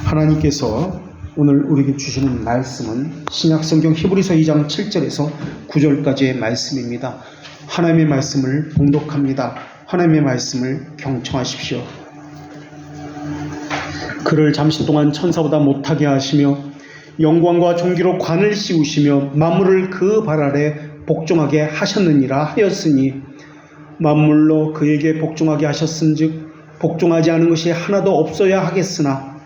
하나님께서 오늘 우리에게 주시는 말씀은 신약성경 히브리서 2장 7절에서 9절까지의 말씀입니다. 하나님의 말씀을 봉독합니다. 하나님의 말씀을 경청하십시오. 그를 잠시 동안 천사보다 못하게 하시며 영광과 존귀로 관을 씌우시며 만물을 그 발 아래 복종하게 하셨느니라 하였으니 만물로 그에게 복종하게 하셨은즉 복종하지 않은 것이 하나도 없어야 하겠으나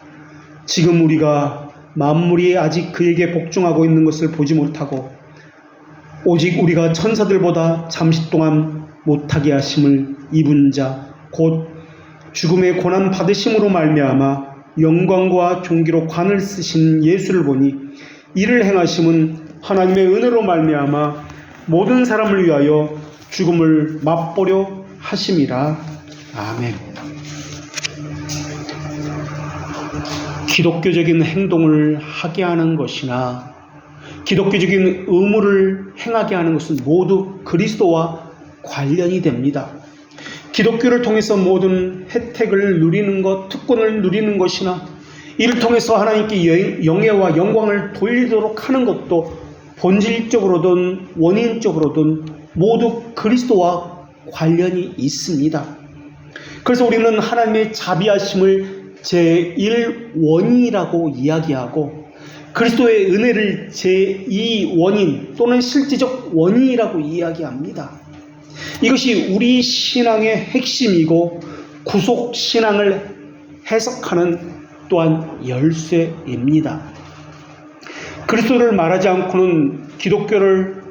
지금 우리가 만물이 아직 그에게 복종하고 있는 것을 보지 못하고 오직 우리가 천사들보다 잠시 동안 못하게 하심을 입은 자 곧 죽음의 고난 받으심으로 말미암아 영광과 존귀로 관을 쓰신 예수를 보니 이를 행하심은 하나님의 은혜로 말미암아 모든 사람을 위하여 죽음을 맛보려 하심이라. 아멘. 기독교적인 행동을 하게 하는 것이나 기독교적인 의무를 행하게 하는 것은 모두 그리스도와 관련이 됩니다. 기독교를 통해서 모든 혜택을 누리는 것, 특권을 누리는 것이나 이를 통해서 하나님께 영예와 영광을 돌리도록 하는 것도 본질적으로든 원인적으로든 모두 그리스도와 관련이 있습니다. 그래서 우리는 하나님의 자비하심을 제1원인이라고 이야기하고 그리스도의 은혜를 제2원인 또는 실제적 원인이라고 이야기합니다. 이것이 우리 신앙의 핵심이고 구속신앙을 해석하는 또한 열쇠입니다. 그리스도를 말하지 않고는 기독교를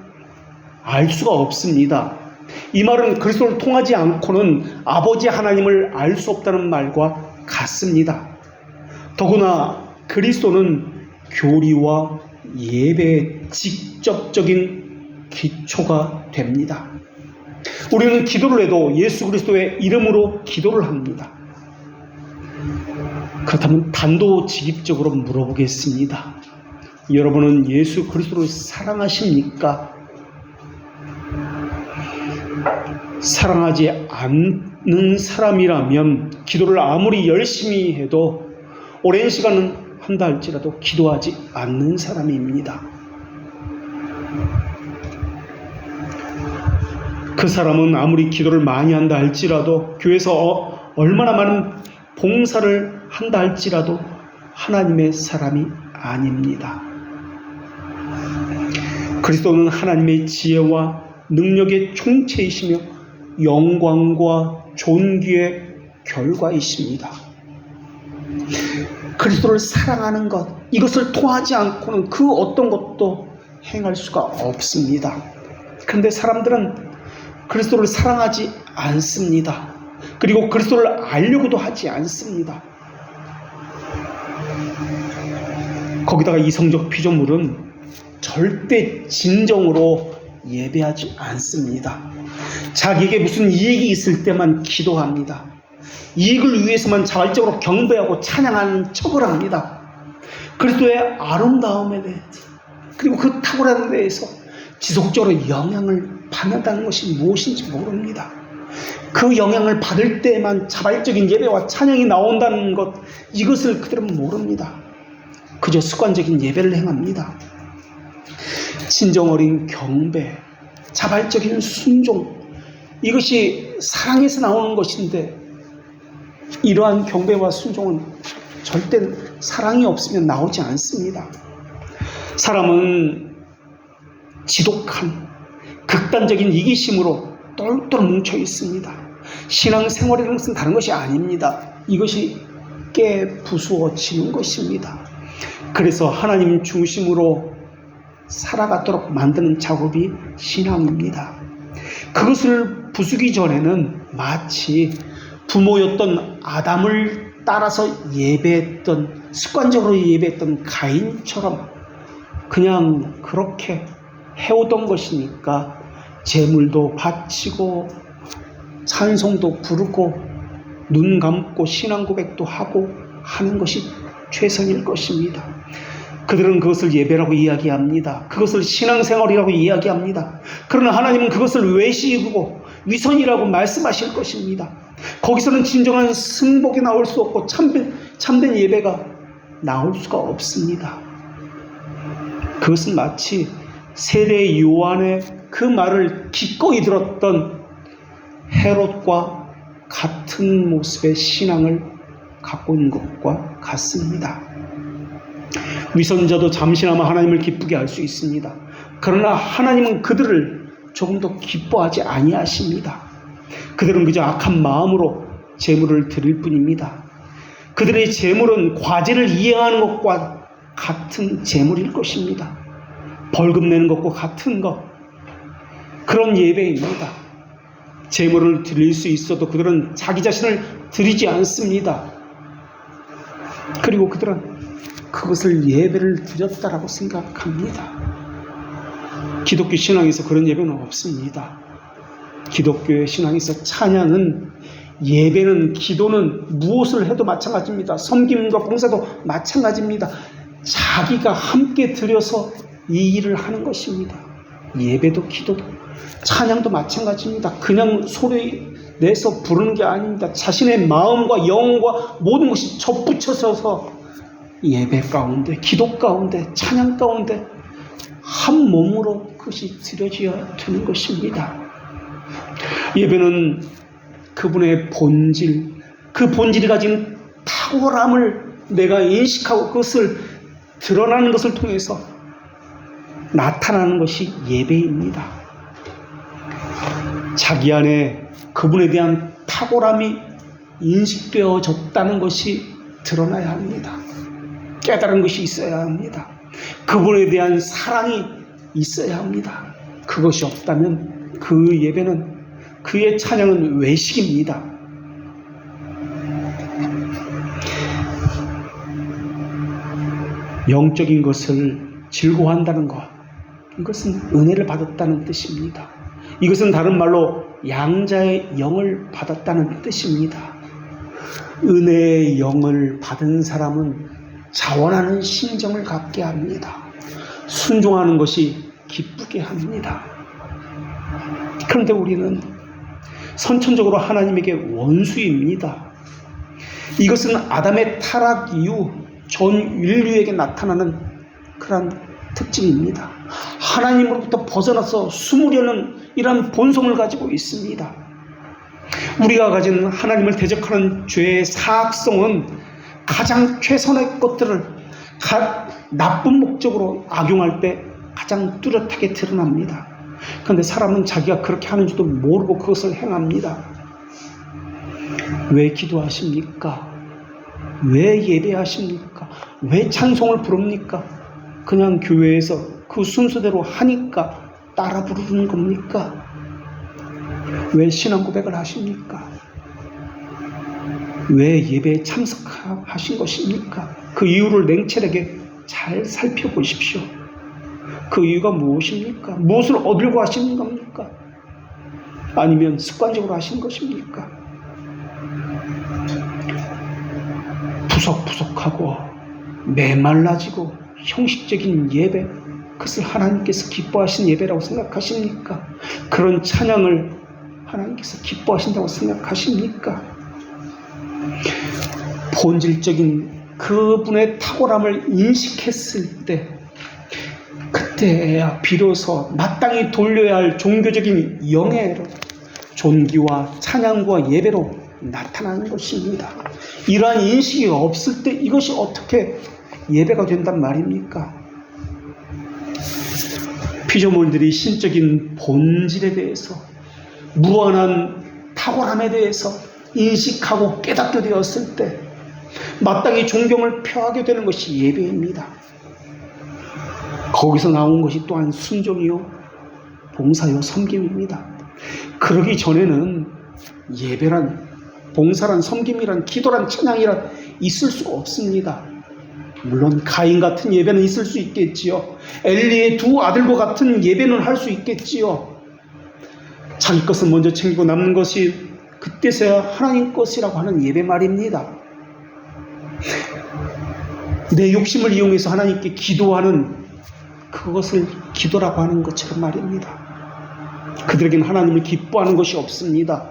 알 수가 없습니다. 이 말은 그리스도를 통하지 않고는 아버지 하나님을 알 수 없다는 말과 같습니다. 더구나 그리스도는 교리와 예배의 직접적인 기초가 됩니다. 우리는 기도를 해도 예수 그리스도의 이름으로 기도를 합니다. 그렇다면 단도직입적으로 물어보겠습니다. 여러분은 예수 그리스도를 사랑하십니까? 사랑하지 않는 사람이라면 기도를 아무리 열심히 해도 오랜 시간은 한다 할지라도 기도하지 않는 사람입니다. 그 사람은 아무리 기도를 많이 한다 할지라도 교회에서 얼마나 많은 봉사를 한다 할지라도 하나님의 사람이 아닙니다. 그리스도는 하나님의 지혜와 능력의 총체이시며 영광과 존귀의 결과이십니다. 그리스도를 사랑하는 것, 이것을 통하지 않고는 그 어떤 것도 행할 수가 없습니다. 그런데 사람들은 그리스도를 사랑하지 않습니다. 그리고 그리스도를 알려고도 하지 않습니다. 거기다가 이성적 피조물은 절대 진정으로 예배하지 않습니다. 자기에게 무슨 이익이 있을 때만 기도합니다. 이익을 위해서만 자발적으로 경배하고 찬양하는 척을 합니다. 그리스도의 아름다움에 대해 그리고 그 탁월한 데에서 지속적으로 영향을 받는다는 것이 무엇인지 모릅니다. 그 영향을 받을 때만 자발적인 예배와 찬양이 나온다는 것, 이것을 그들은 모릅니다. 그저 습관적인 예배를 행합니다. 진정 어린 경배, 자발적인 순종, 이것이 사랑에서 나오는 것인데 이러한 경배와 순종은 절대 사랑이 없으면 나오지 않습니다. 사람은 지독한 극단적인 이기심으로 똘똘 뭉쳐 있습니다. 신앙생활이라는 것은 다른 것이 아닙니다. 이것이 깨부수어지는 것입니다. 그래서 하나님 중심으로 살아가도록 만드는 작업이 신앙입니다. 그것을 부수기 전에는 마치 부모였던 아담을 따라서 예배했던, 습관적으로 예배했던 가인처럼 그냥 그렇게 해오던 것이니까 제물도 바치고 찬송도 부르고 눈 감고 신앙 고백도 하고 하는 것이 최선일 것입니다. 그들은 그것을 예배라고 이야기합니다. 그것을 신앙생활이라고 이야기합니다. 그러나 하나님은 그것을 외식이고 위선이라고 말씀하실 것입니다. 거기서는 진정한 승복이 나올 수 없고 참된 예배가 나올 수가 없습니다. 그것은 마치 세례 요한의 그 말을 기꺼이 들었던 헤롯과 같은 모습의 신앙을 갖고 있는 것과 같습니다. 위선자도 잠시나마 하나님을 기쁘게 할 수 있습니다. 그러나 하나님은 그들을 조금 더 기뻐하지 아니하십니다. 그들은 그저 악한 마음으로 제물을 드릴 뿐입니다. 그들의 제물은 과제를 이행하는 것과 같은 제물일 것입니다. 벌금 내는 것과 같은 것, 그런 예배입니다. 제물을 드릴 수 있어도 그들은 자기 자신을 드리지 않습니다. 그리고 그들은 그것을 예배를 드렸다라고 생각합니다. 기독교 신앙에서 그런 예배는 없습니다. 기독교의 신앙에서 찬양은, 예배는, 기도는 무엇을 해도 마찬가지입니다. 섬김과 봉사도 마찬가지입니다. 자기가 함께 드려서 이 일을 하는 것입니다. 예배도 기도도 찬양도 마찬가지입니다. 그냥 소리 내서 부르는 게 아닙니다. 자신의 마음과 영과 모든 것이 접붙여서 예배 가운데, 기도 가운데, 찬양 가운데 한 몸으로 그것이 드려져야 되는 것입니다. 예배는 그분의 본질, 그 본질이 가진 탁월함을 내가 인식하고 그것을 드러나는 것을 통해서 나타나는 것이 예배입니다. 자기 안에 그분에 대한 탁월함이 인식되어졌다는 것이 드러나야 합니다. 깨달은 것이 있어야 합니다. 그분에 대한 사랑이 있어야 합니다. 그것이 없다면 그 예배는, 그의 찬양은 외식입니다. 영적인 것을 즐거워한다는 것, 이것은 은혜를 받았다는 뜻입니다. 이것은 다른 말로 양자의 영을 받았다는 뜻입니다. 은혜의 영을 받은 사람은 자원하는 심정을 갖게 합니다. 순종하는 것이 기쁘게 합니다. 그런데 우리는 선천적으로 하나님에게 원수입니다. 이것은 아담의 타락 이후 전 인류에게 나타나는 그런 특징입니다. 하나님으로부터 벗어나서 숨으려는 이런 본성을 가지고 있습니다. 우리가 가진 하나님을 대적하는 죄의 사악성은 가장 최선의 것들을 나쁜 목적으로 악용할 때 가장 뚜렷하게 드러납니다. 그런데 사람은 자기가 그렇게 하는지도 모르고 그것을 행합니다. 왜 기도하십니까? 왜 예배하십니까? 왜 찬송을 부릅니까? 그냥 교회에서 그 순서대로 하니까 따라 부르는 겁니까? 왜 신앙 고백을 하십니까? 왜 예배에 참석하신 것입니까? 그 이유를 냉철하게 잘 살펴보십시오. 그 이유가 무엇입니까? 무엇을 얻으려고 하시는 겁니까? 아니면 습관적으로 하시는 것입니까? 푸석푸석하고 메말라지고 형식적인 예배, 그것을 하나님께서 기뻐하시는 예배라고 생각하십니까? 그런 찬양을 하나님께서 기뻐하신다고 생각하십니까? 본질적인 그분의 탁월함을 인식했을 때, 그때야 비로소 마땅히 돌려야 할 종교적인 영예로 존귀와 찬양과 예배로 나타나는 것입니다. 이러한 인식이 없을 때 이것이 어떻게 예배가 된단 말입니까? 피조물들이 신적인 본질에 대해서, 무한한 탁월함에 대해서 인식하고 깨닫게 되었을 때 마땅히 존경을 표하게 되는 것이 예배입니다. 거기서 나온 것이 또한 순종이요, 봉사요, 섬김입니다. 그러기 전에는 예배란, 봉사란, 섬김이란, 기도란, 찬양이란 있을 수가 없습니다. 물론 가인 같은 예배는 있을 수 있겠지요. 엘리의 두 아들과 같은 예배는 할 수 있겠지요. 자기 것은 먼저 챙기고 남는 것이 그때서야 하나님 것이라고 하는 예배 말입니다. 내 욕심을 이용해서 하나님께 기도하는 그것을 기도라고 하는 것처럼 말입니다. 그들에게는 하나님을 기뻐하는 것이 없습니다.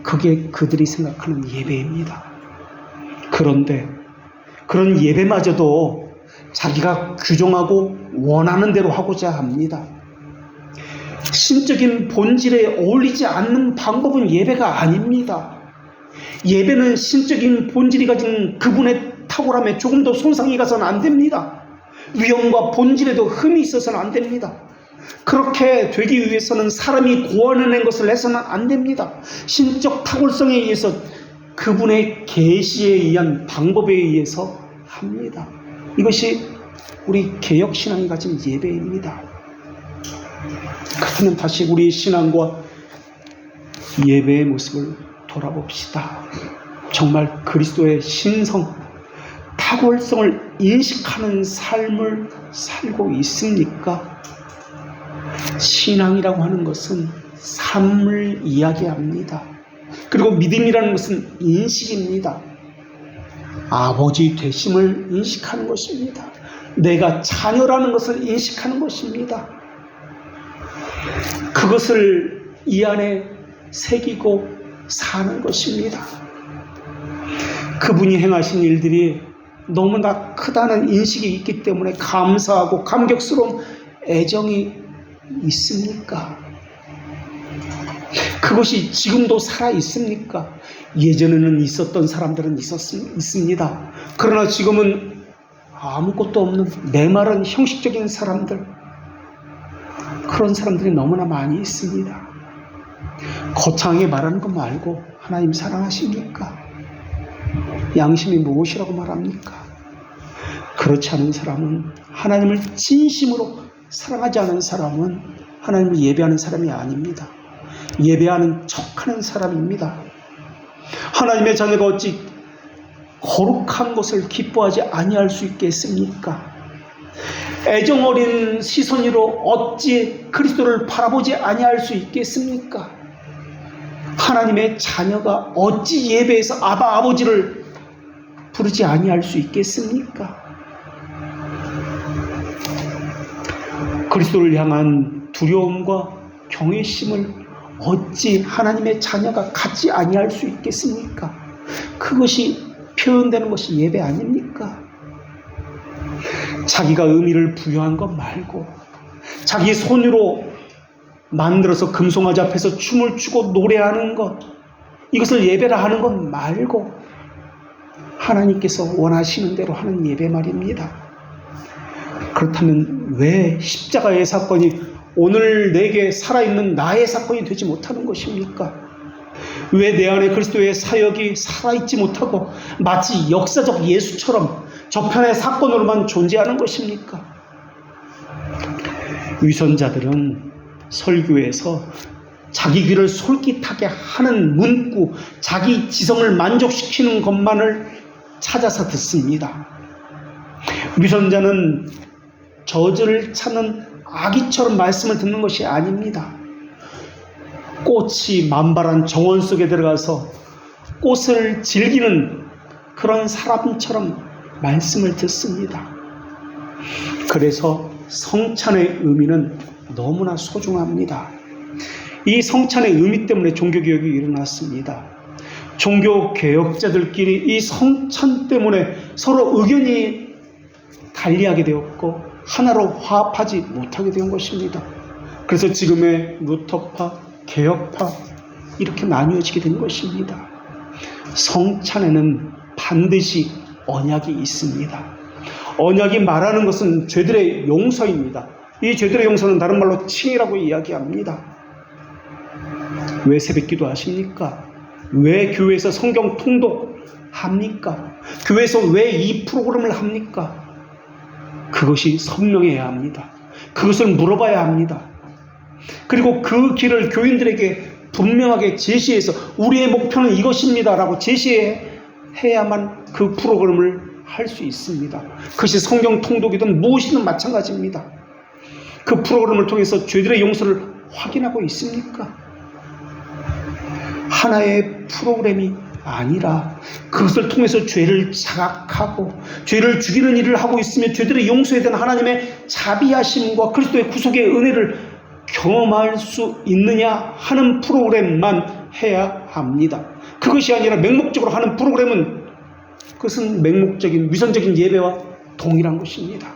그게 그들이 생각하는 예배입니다. 그런데 그런 예배마저도 자기가 규정하고 원하는 대로 하고자 합니다. 신적인 본질에 어울리지 않는 방법은 예배가 아닙니다. 예배는 신적인 본질이 가진 그분의 탁월함에 조금 더 손상이 가서는 안 됩니다. 위엄과 본질에도 흠이 있어서는 안 됩니다. 그렇게 되기 위해서는 사람이 고안해낸 것을 해서는 안 됩니다. 신적 탁월성에 의해서 그분의 계시에 의한 방법에 의해서 합니다. 이것이 우리 개혁신앙이 가진 예배입니다. 그렇다면 다시 우리 신앙과 예배의 모습을 돌아봅시다. 정말 그리스도의 신성, 탁월성을 인식하는 삶을 살고 있습니까? 신앙이라고 하는 것은 삶을 이야기합니다. 그리고 믿음이라는 것은 인식입니다. 아버지 되심을 인식하는 것입니다. 내가 자녀라는 것을 인식하는 것입니다. 그것을 이 안에 새기고 사는 것입니다. 그분이 행하신 일들이 너무나 크다는 인식이 있기 때문에 감사하고 감격스러운 애정이 있습니까? 그것이 지금도 살아 있습니까? 예전에는 있었던 사람들은 있습니다. 그러나 지금은 아무것도 없는 메마른 형식적인 사람들, 그런 사람들이 너무나 많이 있습니다. 거창하게 말하는 것 말고 하나님 사랑하십니까? 양심이 무엇이라고 말합니까? 그렇지 않은 사람은, 하나님을 진심으로 사랑하지 않은 사람은 하나님을 예배하는 사람이 아닙니다. 예배하는 척하는 사람입니다. 하나님의 자녀가 어찌 거룩한 것을 기뻐하지 아니할 수 있겠습니까? 애정 어린 시선으로 어찌 그리스도를 바라보지 아니할 수 있겠습니까? 하나님의 자녀가 어찌 예배에서 아바 아버지를 부르지 아니할 수 있겠습니까? 그리스도를 향한 두려움과 경외심을 어찌 하나님의 자녀가 갖지 아니할 수 있겠습니까? 그것이 표현되는 것이 예배 아닙니까? 자기가 의미를 부여한 것 말고, 자기 손으로 만들어서 금송아지 앞에서 춤을 추고 노래하는 것, 이것을 예배라 하는 것 말고 하나님께서 원하시는 대로 하는 예배 말입니다. 그렇다면 왜 십자가의 사건이 오늘 내게 살아있는 나의 사건이 되지 못하는 것입니까? 왜 내 안에 그리스도의 사역이 살아있지 못하고 마치 역사적 예수처럼 저편의 사건으로만 존재하는 것입니까? 위선자들은 설교에서 자기 귀를 솔깃하게 하는 문구, 자기 지성을 만족시키는 것만을 찾아서 듣습니다. 위선자는 저주를 찾는 아기처럼 말씀을 듣는 것이 아닙니다. 꽃이 만발한 정원 속에 들어가서 꽃을 즐기는 그런 사람처럼 말씀을 듣습니다. 그래서 성찬의 의미는 너무나 소중합니다. 이 성찬의 의미 때문에 종교개혁이 일어났습니다. 종교개혁자들끼리 이 성찬 때문에 서로 의견이 달리하게 되었고 하나로 화합하지 못하게 된 것입니다. 그래서 지금의 루터파, 개혁파 이렇게 나뉘어지게 된 것입니다. 성찬에는 반드시 언약이 있습니다. 언약이 말하는 것은 죄들의 용서입니다. 이 죄들의 용서는 다른 말로 칭이라고 이야기합니다. 왜 새벽기도 하십니까? 왜 교회에서 성경 통독합니까? 교회에서 왜 이 프로그램을 합니까? 그것이 선명해야 합니다. 그것을 물어봐야 합니다. 그리고 그 길을 교인들에게 분명하게 제시해서 우리의 목표는 이것입니다라고 제시해야만 그 프로그램을 할 수 있습니다. 그것이 성경 통독이든 무엇이든 마찬가지입니다. 그 프로그램을 통해서 죄들의 용서를 확인하고 있습니까? 하나의 프로그램이 아니라 그것을 통해서 죄를 자각하고 죄를 죽이는 일을 하고 있으며 죄들의 용서에 대한 하나님의 자비하심과 그리스도의 구속의 은혜를 경험할 수 있느냐 하는 프로그램만 해야 합니다. 그것이 아니라 맹목적으로 하는 프로그램은 그것은 맹목적인 위선적인 예배와 동일한 것입니다.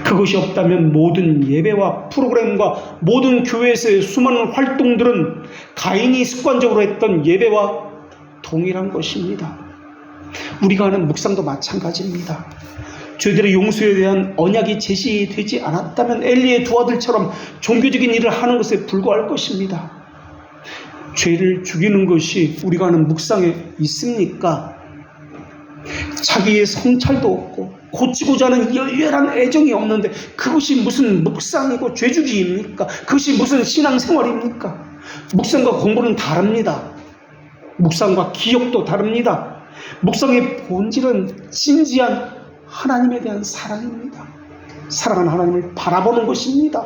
그것이 없다면 모든 예배와 프로그램과 모든 교회에서의 수많은 활동들은 가인이 습관적으로 했던 예배와 동일한 것입니다. 우리가 하는 묵상도 마찬가지입니다. 죄들의 용서에 대한 언약이 제시되지 않았다면 엘리의 두 아들처럼 종교적인 일을 하는 것에 불과할 것입니다. 죄를 죽이는 것이 우리가 하는 묵상에 있습니까? 자기의 성찰도 없고 고치고자 하는 열렬한 애정이 없는데 그것이 무슨 묵상이고 죄죽이입니까? 그것이 무슨 신앙생활입니까? 묵상과 공부는 다릅니다. 묵상과 기억도 다릅니다. 묵상의 본질은 진지한 하나님에 대한 사랑입니다. 사랑하는 하나님을 바라보는 것입니다.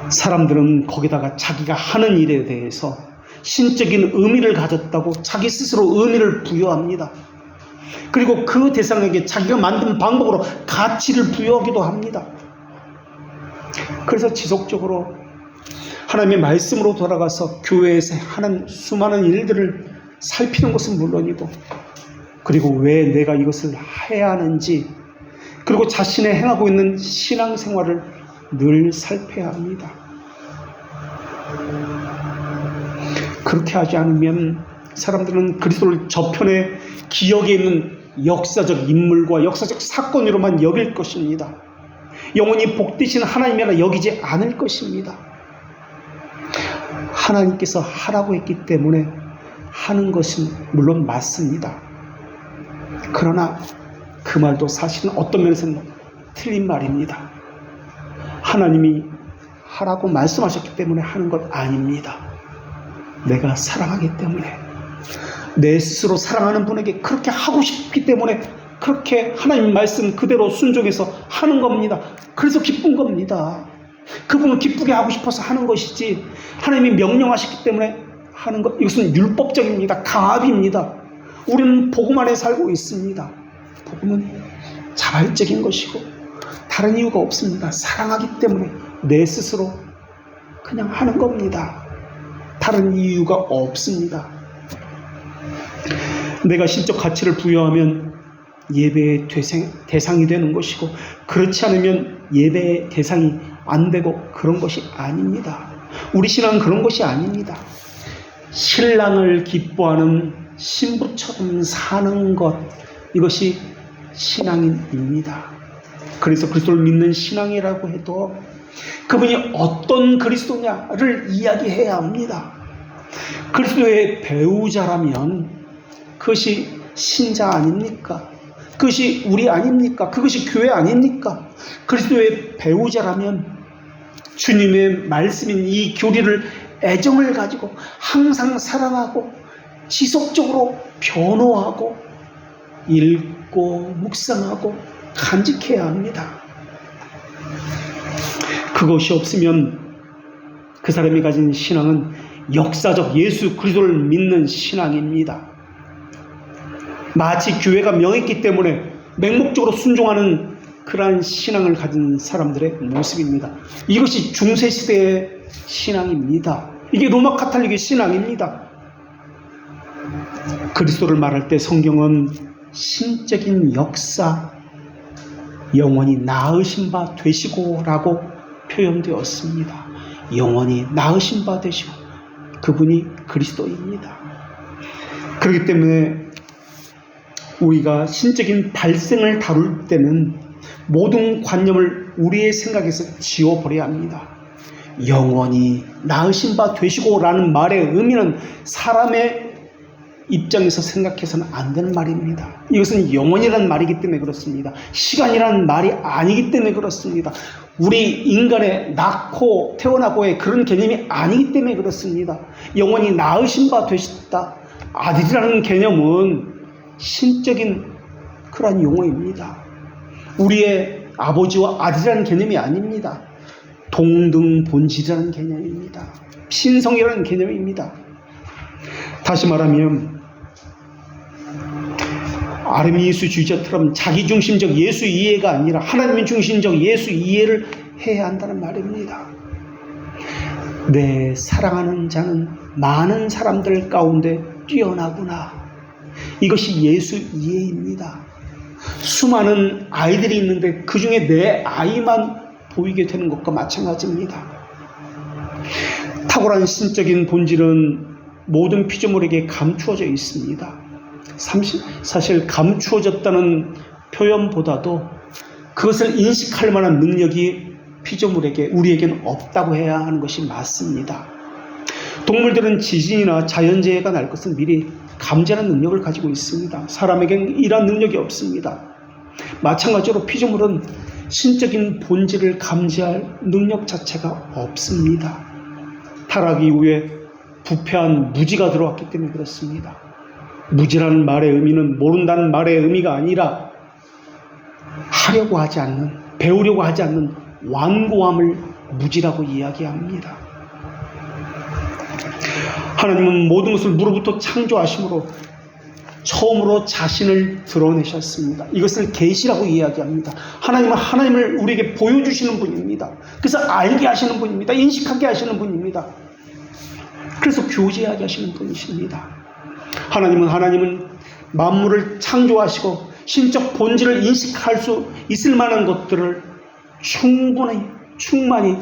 사람들은 거기다가 자기가 하는 일에 대해서 신적인 의미를 가졌다고 자기 스스로 의미를 부여합니다. 그리고 그 대상에게 자기가 만든 방법으로 가치를 부여하기도 합니다. 그래서 지속적으로 하나님의 말씀으로 돌아가서 교회에서 하는 수많은 일들을 살피는 것은 물론이고, 그리고 왜 내가 이것을 해야 하는지, 그리고 자신의 행하고 있는 신앙생활을 늘 살펴야 합니다. 그렇게 하지 않으면 사람들은 그리스도를 저편의 기억에 있는 역사적 인물과 역사적 사건으로만 여길 것입니다. 영원히 복되신 하나님이라 여기지 않을 것입니다. 하나님께서 하라고 했기 때문에 하는 것은 물론 맞습니다. 그러나 그 말도 사실은 어떤 면에서는 틀린 말입니다. 하나님이 하라고 말씀하셨기 때문에 하는 것 아닙니다. 내가 사랑하기 때문에, 내 스스로 사랑하는 분에게 그렇게 하고 싶기 때문에 그렇게 하나님 말씀 그대로 순종해서 하는 겁니다. 그래서 기쁜 겁니다. 그분을 기쁘게 하고 싶어서 하는 것이지, 하나님이 명령하셨기 때문에 하는 것, 이것은 율법적입니다. 가압입니다. 우리는 복음 안에 살고 있습니다. 복음은 자발적인 것이고 다른 이유가 없습니다. 사랑하기 때문에 내 스스로 그냥 하는 겁니다. 다른 이유가 없습니다. 내가 신적 가치를 부여하면 예배의 대상이 되는 것이고, 그렇지 않으면 예배의 대상이 안 되고 그런 것이 아닙니다. 우리 신앙은 그런 것이 아닙니다. 신랑을 기뻐하는 신부처럼 사는 것, 이것이 신앙입니다. 그래서 그리스도를 믿는 신앙이라고 해도 그분이 어떤 그리스도냐를 이야기해야 합니다. 그리스도의 배우자라면 그것이 신자 아닙니까? 그것이 우리 아닙니까? 그것이 교회 아닙니까? 그리스도의 배우자라면 주님의 말씀인 이 교리를 애정을 가지고 항상 사랑하고 지속적으로 변호하고 읽고 묵상하고 간직해야 합니다. 그것이 없으면 그 사람이 가진 신앙은 역사적 예수 그리스도를 믿는 신앙입니다. 마치 교회가 명했기 때문에 맹목적으로 순종하는 그러한 신앙을 가진 사람들의 모습입니다. 이것이 중세시대의 신앙입니다. 이게 로마 카톨릭의 신앙입니다. 그리스도를 말할 때 성경은 신적인 역사, 영원히 나으신 바 되시고 라고 표현되었습니다. 영원히 나으신 바 되시고, 그분이 그리스도입니다. 그렇기 때문에 우리가 신적인 발생을 다룰 때는 모든 관념을 우리의 생각에서 지워버려야 합니다. 영원히 나으신 바 되시고 라는 말의 의미는 사람의 입장에서 생각해서는 안 되는 말입니다. 이것은 영원이라는 말이기 때문에 그렇습니다. 시간이라는 말이 아니기 때문에 그렇습니다. 우리 인간의 낳고 태어나고의 그런 개념이 아니기 때문에 그렇습니다. 영원히 낳으신 바 되셨다. 아들이라는 개념은 신적인 그러한 용어입니다. 우리의 아버지와 아들이라는 개념이 아닙니다. 동등 본질이라는 개념입니다. 신성이라는 개념입니다. 다시 말하면 아르미니스주의자처럼 자기중심적 예수 이해가 아니라 하나님 중심적 예수 이해를 해야 한다는 말입니다. 내 사랑하는 자는 많은 사람들 가운데 뛰어나구나. 이것이 예수 이해입니다. 수많은 아이들이 있는데 그 중에 내 아이만 보이게 되는 것과 마찬가지입니다. 탁월한 신적인 본질은 모든 피조물에게 감추어져 있습니다. 사실 감추어졌다는 표현보다도 그것을 인식할 만한 능력이 피조물에게, 우리에게는 없다고 해야 하는 것이 맞습니다. 동물들은 지진이나 자연재해가 날 것을 미리 감지하는 능력을 가지고 있습니다. 사람에게는 이러한 능력이 없습니다. 마찬가지로 피조물은 신적인 본질을 감지할 능력 자체가 없습니다. 타락 이후에 부패한 무지가 들어왔기 때문에 그렇습니다. 무지라는 말의 의미는 모른다는 말의 의미가 아니라 하려고 하지 않는, 배우려고 하지 않는 완고함을 무지라고 이야기합니다. 하나님은 모든 것을 무로부터 창조하심으로 처음으로 자신을 드러내셨습니다. 이것을 계시라고 이야기합니다. 하나님은 하나님을 우리에게 보여주시는 분입니다. 그래서 알게 하시는 분입니다. 인식하게 하시는 분입니다. 그래서 교제하게 하시는 분이십니다. 하나님은 만물을 창조하시고 신적 본질을 인식할 수 있을 만한 것들을 충만히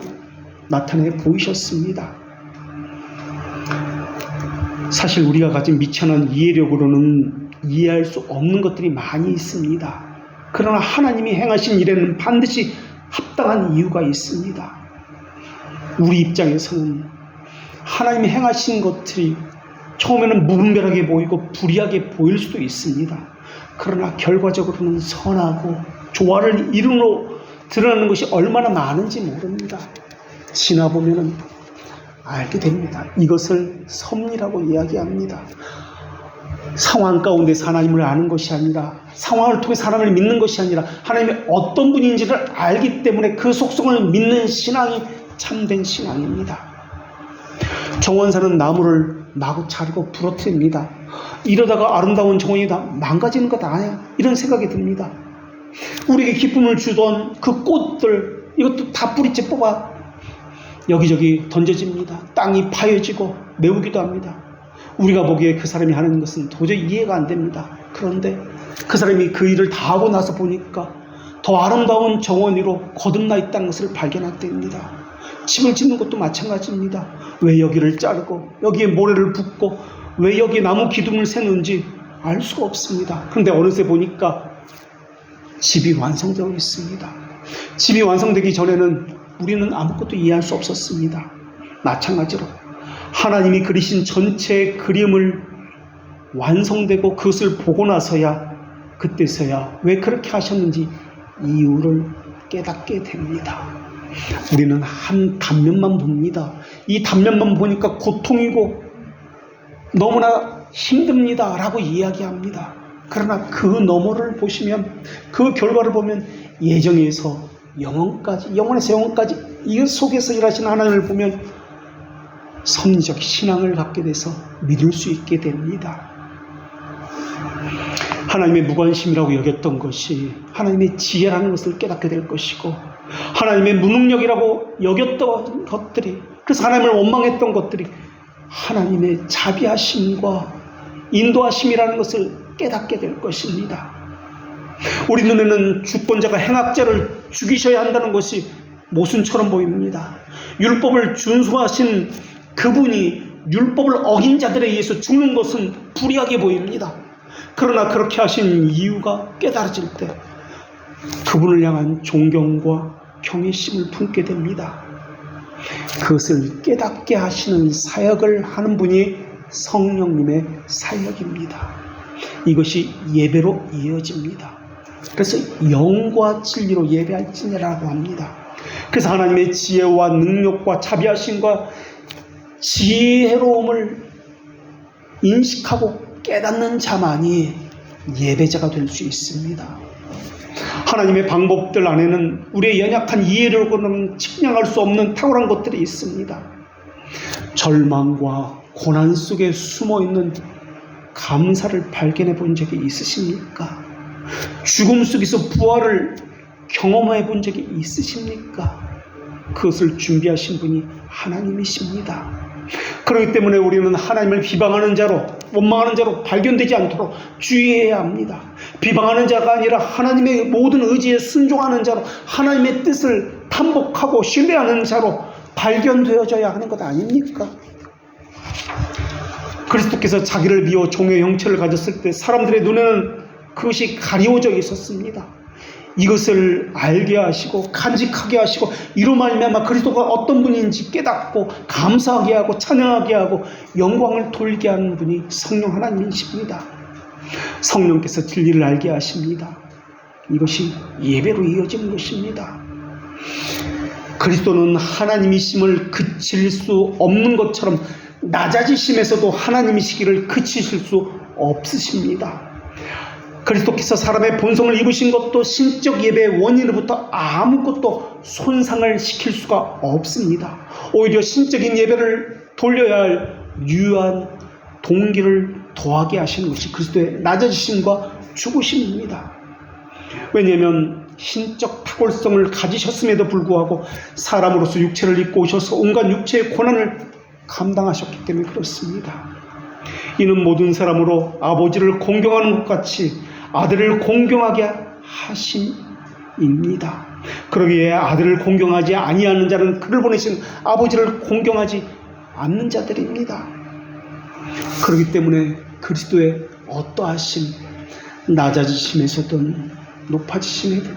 나타내 보이셨습니다. 사실 우리가 가진 미천한 이해력으로는 이해할 수 없는 것들이 많이 있습니다. 그러나 하나님이 행하신 일에는 반드시 합당한 이유가 있습니다. 우리 입장에서는 하나님이 행하신 것들이 처음에는 무분별하게 보이고 불의하게 보일 수도 있습니다. 그러나 결과적으로는 선하고 조화를 이루어 드러나는 것이 얼마나 많은지 모릅니다. 지나보면 알게 됩니다. 이것을 섭리라고 이야기합니다. 상황 가운데서 하나님을 아는 것이 아니라, 상황을 통해 하나님을 믿는 것이 아니라 하나님이 어떤 분인지를 알기 때문에 그 속성을 믿는 신앙이 참된 신앙입니다. 정원사는 나무를 마구 자르고 부러뜨립니다. 이러다가 아름다운 정원이 다 망가지는 것 아니야? 이런 생각이 듭니다. 우리에게 기쁨을 주던 그 꽃들, 이것도 다 뿌리째 뽑아 여기저기 던져집니다. 땅이 파여지고 메우기도 합니다. 우리가 보기에 그 사람이 하는 것은 도저히 이해가 안 됩니다. 그런데 그 사람이 그 일을 다 하고 나서 보니까 더 아름다운 정원 위로 거듭나 있다는 것을 발견할 때입니다. 집을 짓는 것도 마찬가지입니다. 왜 여기를 자르고 여기에 모래를 붓고 왜 여기에 나무 기둥을 세는지 알 수가 없습니다. 그런데 어느새 보니까 집이 완성되어 있습니다. 집이 완성되기 전에는 우리는 아무것도 이해할 수 없었습니다. 마찬가지로 하나님이 그리신 전체의 그림을 완성되고 그것을 보고 나서야, 그때서야 왜 그렇게 하셨는지 이유를 깨닫게 됩니다. 우리는 한 단면만 봅니다. 이 단면만 보니까 고통이고 너무나 힘듭니다 라고 이야기합니다. 그러나 그 너머를 보시면, 그 결과를 보면 예정에서 영원까지, 영원에서 영원까지 이 속에서 일하시는 하나님을 보면 섭리적 신앙을 갖게 돼서 믿을 수 있게 됩니다. 하나님의 무관심이라고 여겼던 것이 하나님의 지혜라는 것을 깨닫게 될 것이고, 하나님의 무능력이라고 여겼던 것들이, 그래서 하나님을 원망했던 것들이 하나님의 자비하심과 인도하심이라는 것을 깨닫게 될 것입니다. 우리 눈에는 주권자가 행악자를 죽이셔야 한다는 것이 모순처럼 보입니다. 율법을 준수하신 그분이 율법을 어긴 자들에 의해서 죽는 것은 불의하게 보입니다. 그러나 그렇게 하신 이유가 깨달아질 때 그분을 향한 존경과 경외심을 품게 됩니다. 그것을 깨닫게 하시는 사역을 하는 분이 성령님의 사역입니다. 이것이 예배로 이어집니다. 그래서 영과 진리로 예배할지니라고 합니다. 그래서 하나님의 지혜와 능력과 자비하심과 지혜로움을 인식하고 깨닫는 자만이 예배자가 될 수 있습니다. 하나님의 방법들 안에는 우리의 연약한 이해력으로는 측량할 수 없는 탁월한 것들이 있습니다. 절망과 고난 속에 숨어있는 감사를 발견해 본 적이 있으십니까? 죽음 속에서 부활을 경험해 본 적이 있으십니까? 그것을 준비하신 분이 하나님이십니다. 그렇기 때문에 우리는 하나님을 비방하는 자로, 원망하는 자로 발견되지 않도록 주의해야 합니다. 비방하는 자가 아니라 하나님의 모든 의지에 순종하는 자로, 하나님의 뜻을 탐복하고 신뢰하는 자로 발견되어져야 하는 것 아닙니까? 그리스도께서 자기를 비워 종의 형체를 가졌을 때 사람들의 눈에는 그것이 가리워져 있었습니다. 이것을 알게 하시고 간직하게 하시고 이로 말미암아 그리스도가 어떤 분인지 깨닫고 감사하게 하고 찬양하게 하고 영광을 돌게 하는 분이 성령 하나님이십니다. 성령께서 진리를 알게 하십니다. 이것이 예배로 이어지는 것입니다. 그리스도는 하나님이심을 그칠 수 없는 것처럼 낮아지심에서도 하나님이시기를 그치실 수 없으십니다. 그리스도께서 사람의 본성을 입으신 것도 신적 예배의 원인으로부터 아무것도 손상을 시킬 수가 없습니다. 오히려 신적인 예배를 돌려야 할 유효한 동기를 더하게 하시는 것이 그리스도의 낮아지심과 죽으심입니다. 왜냐하면 신적 탁월성을 가지셨음에도 불구하고 사람으로서 육체를 입고 오셔서 온갖 육체의 고난을 감당하셨기 때문에 그렇습니다. 이는 모든 사람으로 아버지를 공경하는 것 같이 아들을 공경하게 하심입니다. 그러기에 아들을 공경하지 아니하는 자는 그를 보내신 아버지를 공경하지 않는 자들입니다. 그렇기 때문에 그리스도의 어떠하심, 낮아지심에서든 높아지심에든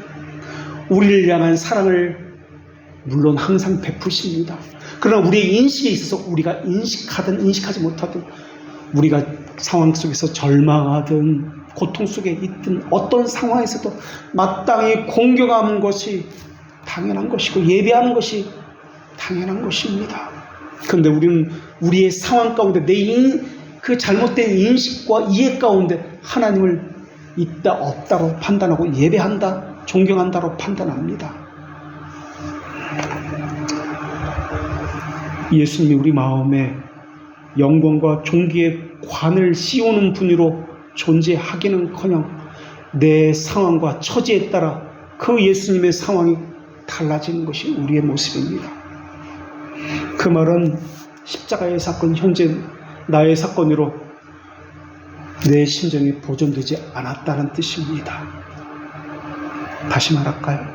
우리를 향한 사랑을 물론 항상 베푸십니다. 그러나 우리의 인식에 있어서 우리가 인식하든 인식하지 못하든 우리가 상황 속에서 절망하든 고통 속에 있든 어떤 상황에서도 마땅히 공경하는 것이 당연한 것이고 예배하는 것이 당연한 것입니다. 그런데 우리는 우리의 상황 가운데 그 잘못된 인식과 이해 가운데 하나님을 있다 없다로 판단하고 예배한다 존경한다로 판단합니다. 예수님이 우리 마음에 영광과 존귀의 관을 씌우는 분으로 존재하기는커녕 내 상황과 처지에 따라 그 예수님의 상황이 달라지는 것이 우리의 모습입니다. 그 말은 십자가의 사건, 현재 나의 사건으로 내 심정이 보존되지 않았다는 뜻입니다. 다시 말할까요?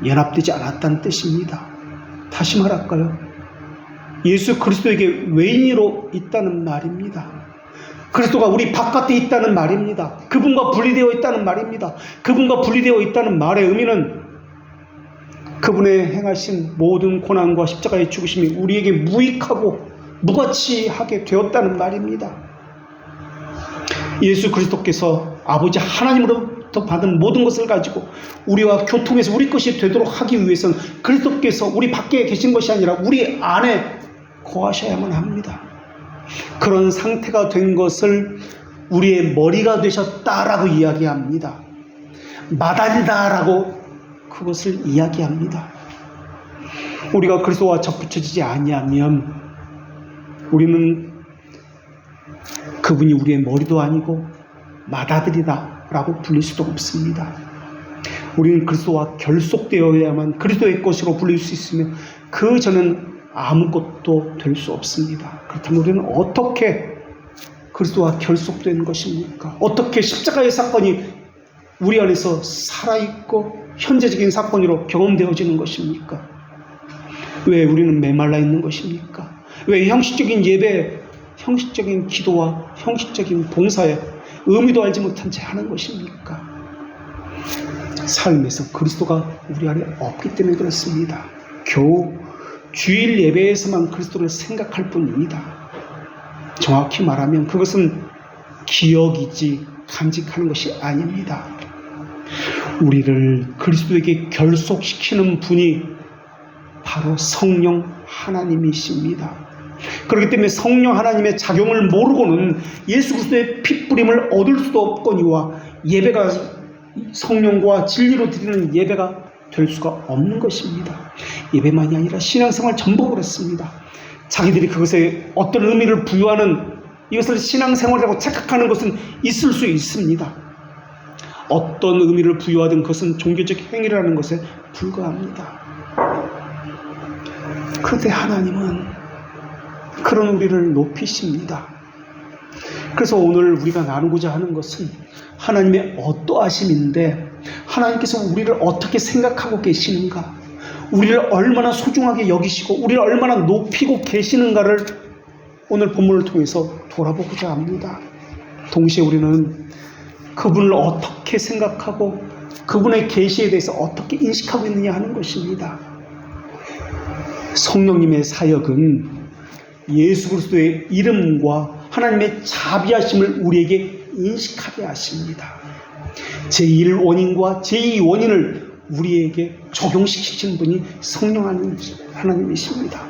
연합되지 않았다는 뜻입니다. 다시 말할까요? 예수 그리스도에게 외인으로 있다는 말입니다. 그리스도가 우리 바깥에 있다는 말입니다. 그분과 분리되어 있다는 말입니다. 그분과 분리되어 있다는 말의 의미는 그분의 행하신 모든 고난과 십자가의 죽으심이 우리에게 무익하고 무가치하게 되었다는 말입니다. 예수 그리스도께서 아버지 하나님으로부터 받은 모든 것을 가지고 우리와 교통해서 우리 것이 되도록 하기 위해서는 그리스도께서 우리 밖에 계신 것이 아니라 우리 안에 거하셔야만 합니다. 그런 상태가 된 것을 우리의 머리가 되셨다라고 이야기합니다. 마다리다라고 그것을 이야기합니다. 우리가 그리스도와 접붙여지지 아니하면 우리는 그분이 우리의 머리도 아니고 마다들이다라고 불릴 수도 없습니다. 우리는 그리스도와 결속되어야만 그리스도의 것으로 불릴 수 있으면 그 전은 아무것도 될 수 없습니다. 그렇다면 우리는 어떻게 그리스도와 결속된 것입니까? 어떻게 십자가의 사건이 우리 안에서 살아있고 현재적인 사건으로 경험되어지는 것입니까? 왜 우리는 메말라 있는 것입니까? 왜 형식적인 예배, 형식적인 기도와 형식적인 봉사에 의미도 알지 못한 채 하는 것입니까? 삶에서 그리스도가 우리 안에 없기 때문에 그렇습니다. 겨우 주일 예배에서만 그리스도를 생각할 뿐입니다. 정확히 말하면 그것은 기억이지 간직하는 것이 아닙니다. 우리를 그리스도에게 결속시키는 분이 바로 성령 하나님이십니다. 그렇기 때문에 성령 하나님의 작용을 모르고는 예수 그리스도의 핏부림을 얻을 수도 없거니와 예배가 성령과 진리로 드리는 예배가 될 수가 없는 것입니다. 예배만이 아니라 신앙생활 전부 그렇습니다. 자기들이 그것에 어떤 의미를 부여하는 이것을 신앙생활이라고 착각하는 것은 있을 수 있습니다. 어떤 의미를 부여하든 그것은 종교적 행위라는 것에 불과합니다. 그런데 하나님은 그런 우리를 높이십니다. 그래서 오늘 우리가 나누고자 하는 것은 하나님의 어떠하심인데, 하나님께서 우리를 어떻게 생각하고 계시는가, 우리를 얼마나 소중하게 여기시고 우리를 얼마나 높이고 계시는가를 오늘 본문을 통해서 돌아보고자 합니다. 동시에 우리는 그분을 어떻게 생각하고 그분의 계시에 대해서 어떻게 인식하고 있느냐 하는 것입니다. 성령님의 사역은 예수 그리스도의 이름과 하나님의 자비하심을 우리에게 인식하게 하십니다. 제1원인과 제2원인을 우리에게 적용시키신 분이 성령 하나님이십니다.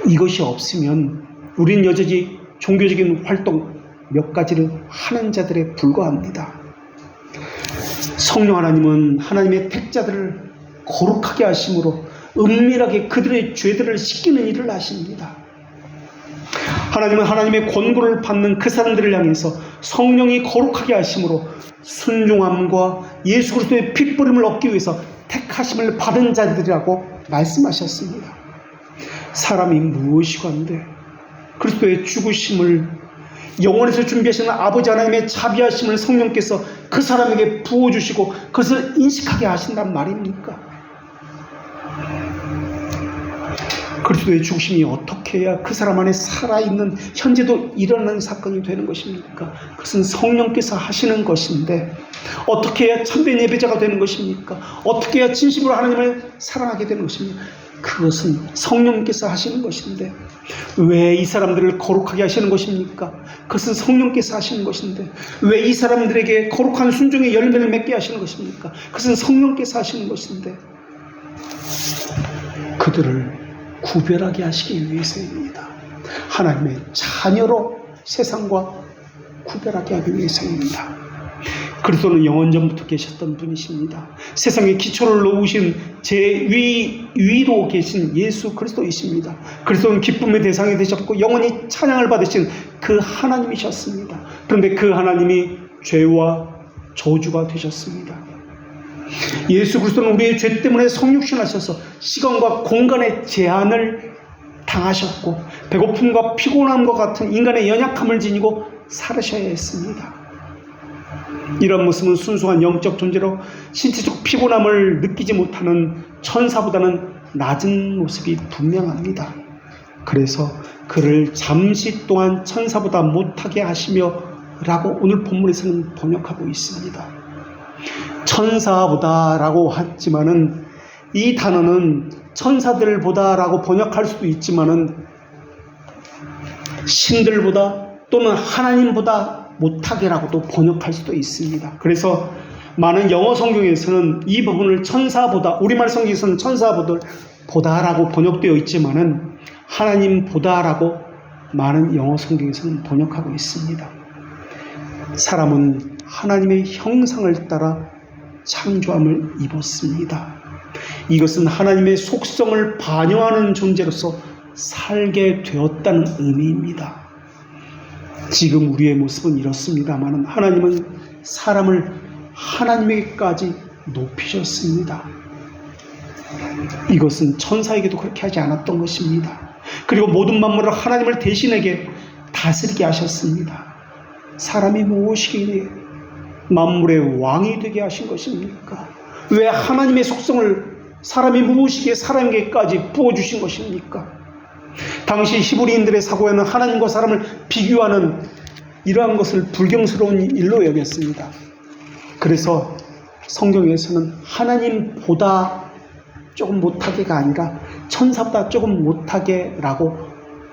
이것이 없으면 우리는 여전히 종교적인 활동 몇 가지를 하는 자들에 불과합니다. 성령 하나님은 하나님의 택자들을 거룩하게 하심으로 은밀하게 그들의 죄들을 씻기는 일을 하십니다. 하나님은 하나님의 권고를 받는 그 사람들을 향해서 성령이 거룩하게 하심으로 순종함과 예수 그리스도의 핏부림을 얻기 위해서 택하심을 받은 자들이라고 말씀하셨습니다. 사람이 무엇이건데 그리스도의 죽으심을 영원에서 준비하시는 아버지 하나님의 자비하심을 성령께서 그 사람에게 부어주시고 그것을 인식하게 하신단 말입니까? 그리스도의 죽으심이 어떻게 해야 그 사람 안에 살아있는 현재도 일어나는 사건이 되는 것입니까? 그것은 성령께서 하시는 것인데 어떻게 해야 참된 예배자가 되는 것입니까? 어떻게 해야 진심으로 하나님을 사랑하게 되는 것입니까? 그것은 성령께서 하시는 것인데 왜 이 사람들을 거룩하게 하시는 것입니까? 그것은 성령께서 하시는 것인데 왜 이 사람들에게 거룩한 순종의 열매를 맺게 하시는 것입니까? 그것은 성령께서 하시는 것인데 그들을 구별하게 하시기 위해서입니다. 하나님의 자녀로 세상과 구별하게 하기 위해서입니다. 그리스도는 영원전부터 계셨던 분이십니다. 세상의 기초를 놓으신 제 위로 계신 예수 그리스도이십니다. 그리스도는 기쁨의 대상이 되셨고 영원히 찬양을 받으신 그 하나님이셨습니다. 그런데 그 하나님이 죄와 저주가 되셨습니다. 예수 그리스도는 우리의 죄 때문에 성육신하셔서 시간과 공간의 제한을 당하셨고 배고픔과 피곤함과 같은 인간의 연약함을 지니고 살으셔야 했습니다. 이런 모습은 순수한 영적 존재로 신체적 피곤함을 느끼지 못하는 천사보다는 낮은 모습이 분명합니다. 그래서 그를 잠시 동안 천사보다 못하게 하시며 라고 오늘 본문에서는 번역하고 있습니다. 천사보다 라고 하지만은 이 단어는 천사들보다 라고 번역할 수도 있지만은 신들보다 또는 하나님보다 못하게 라고도 번역할 수도 있습니다. 그래서 많은 영어 성경에서는 이 부분을 천사보다, 우리말 성경에서는 천사보다 라고 번역되어 있지만은 하나님보다 라고 많은 영어 성경에서는 번역하고 있습니다. 사람은 하나님의 형상을 따라 창조함을 입었습니다. 이것은 하나님의 속성을 반영하는 존재로서 살게 되었다는 의미입니다. 지금 우리의 모습은 이렇습니다만 하나님은 사람을 하나님에게까지 높이셨습니다. 이것은 천사에게도 그렇게 하지 않았던 것입니다. 그리고 모든 만물을 하나님을 대신에게 다스리게 하셨습니다. 사람이 무엇이기에 만물의 왕이 되게 하신 것입니까? 왜 하나님의 속성을 사람이 무엇이기에 사람에게까지 부어주신 것입니까? 당시 히브리인들의 사고에는 하나님과 사람을 비교하는 이러한 것을 불경스러운 일로 여겼습니다. 그래서 성경에서는 하나님보다 조금 못하게가 아니라 천사보다 조금 못하게라고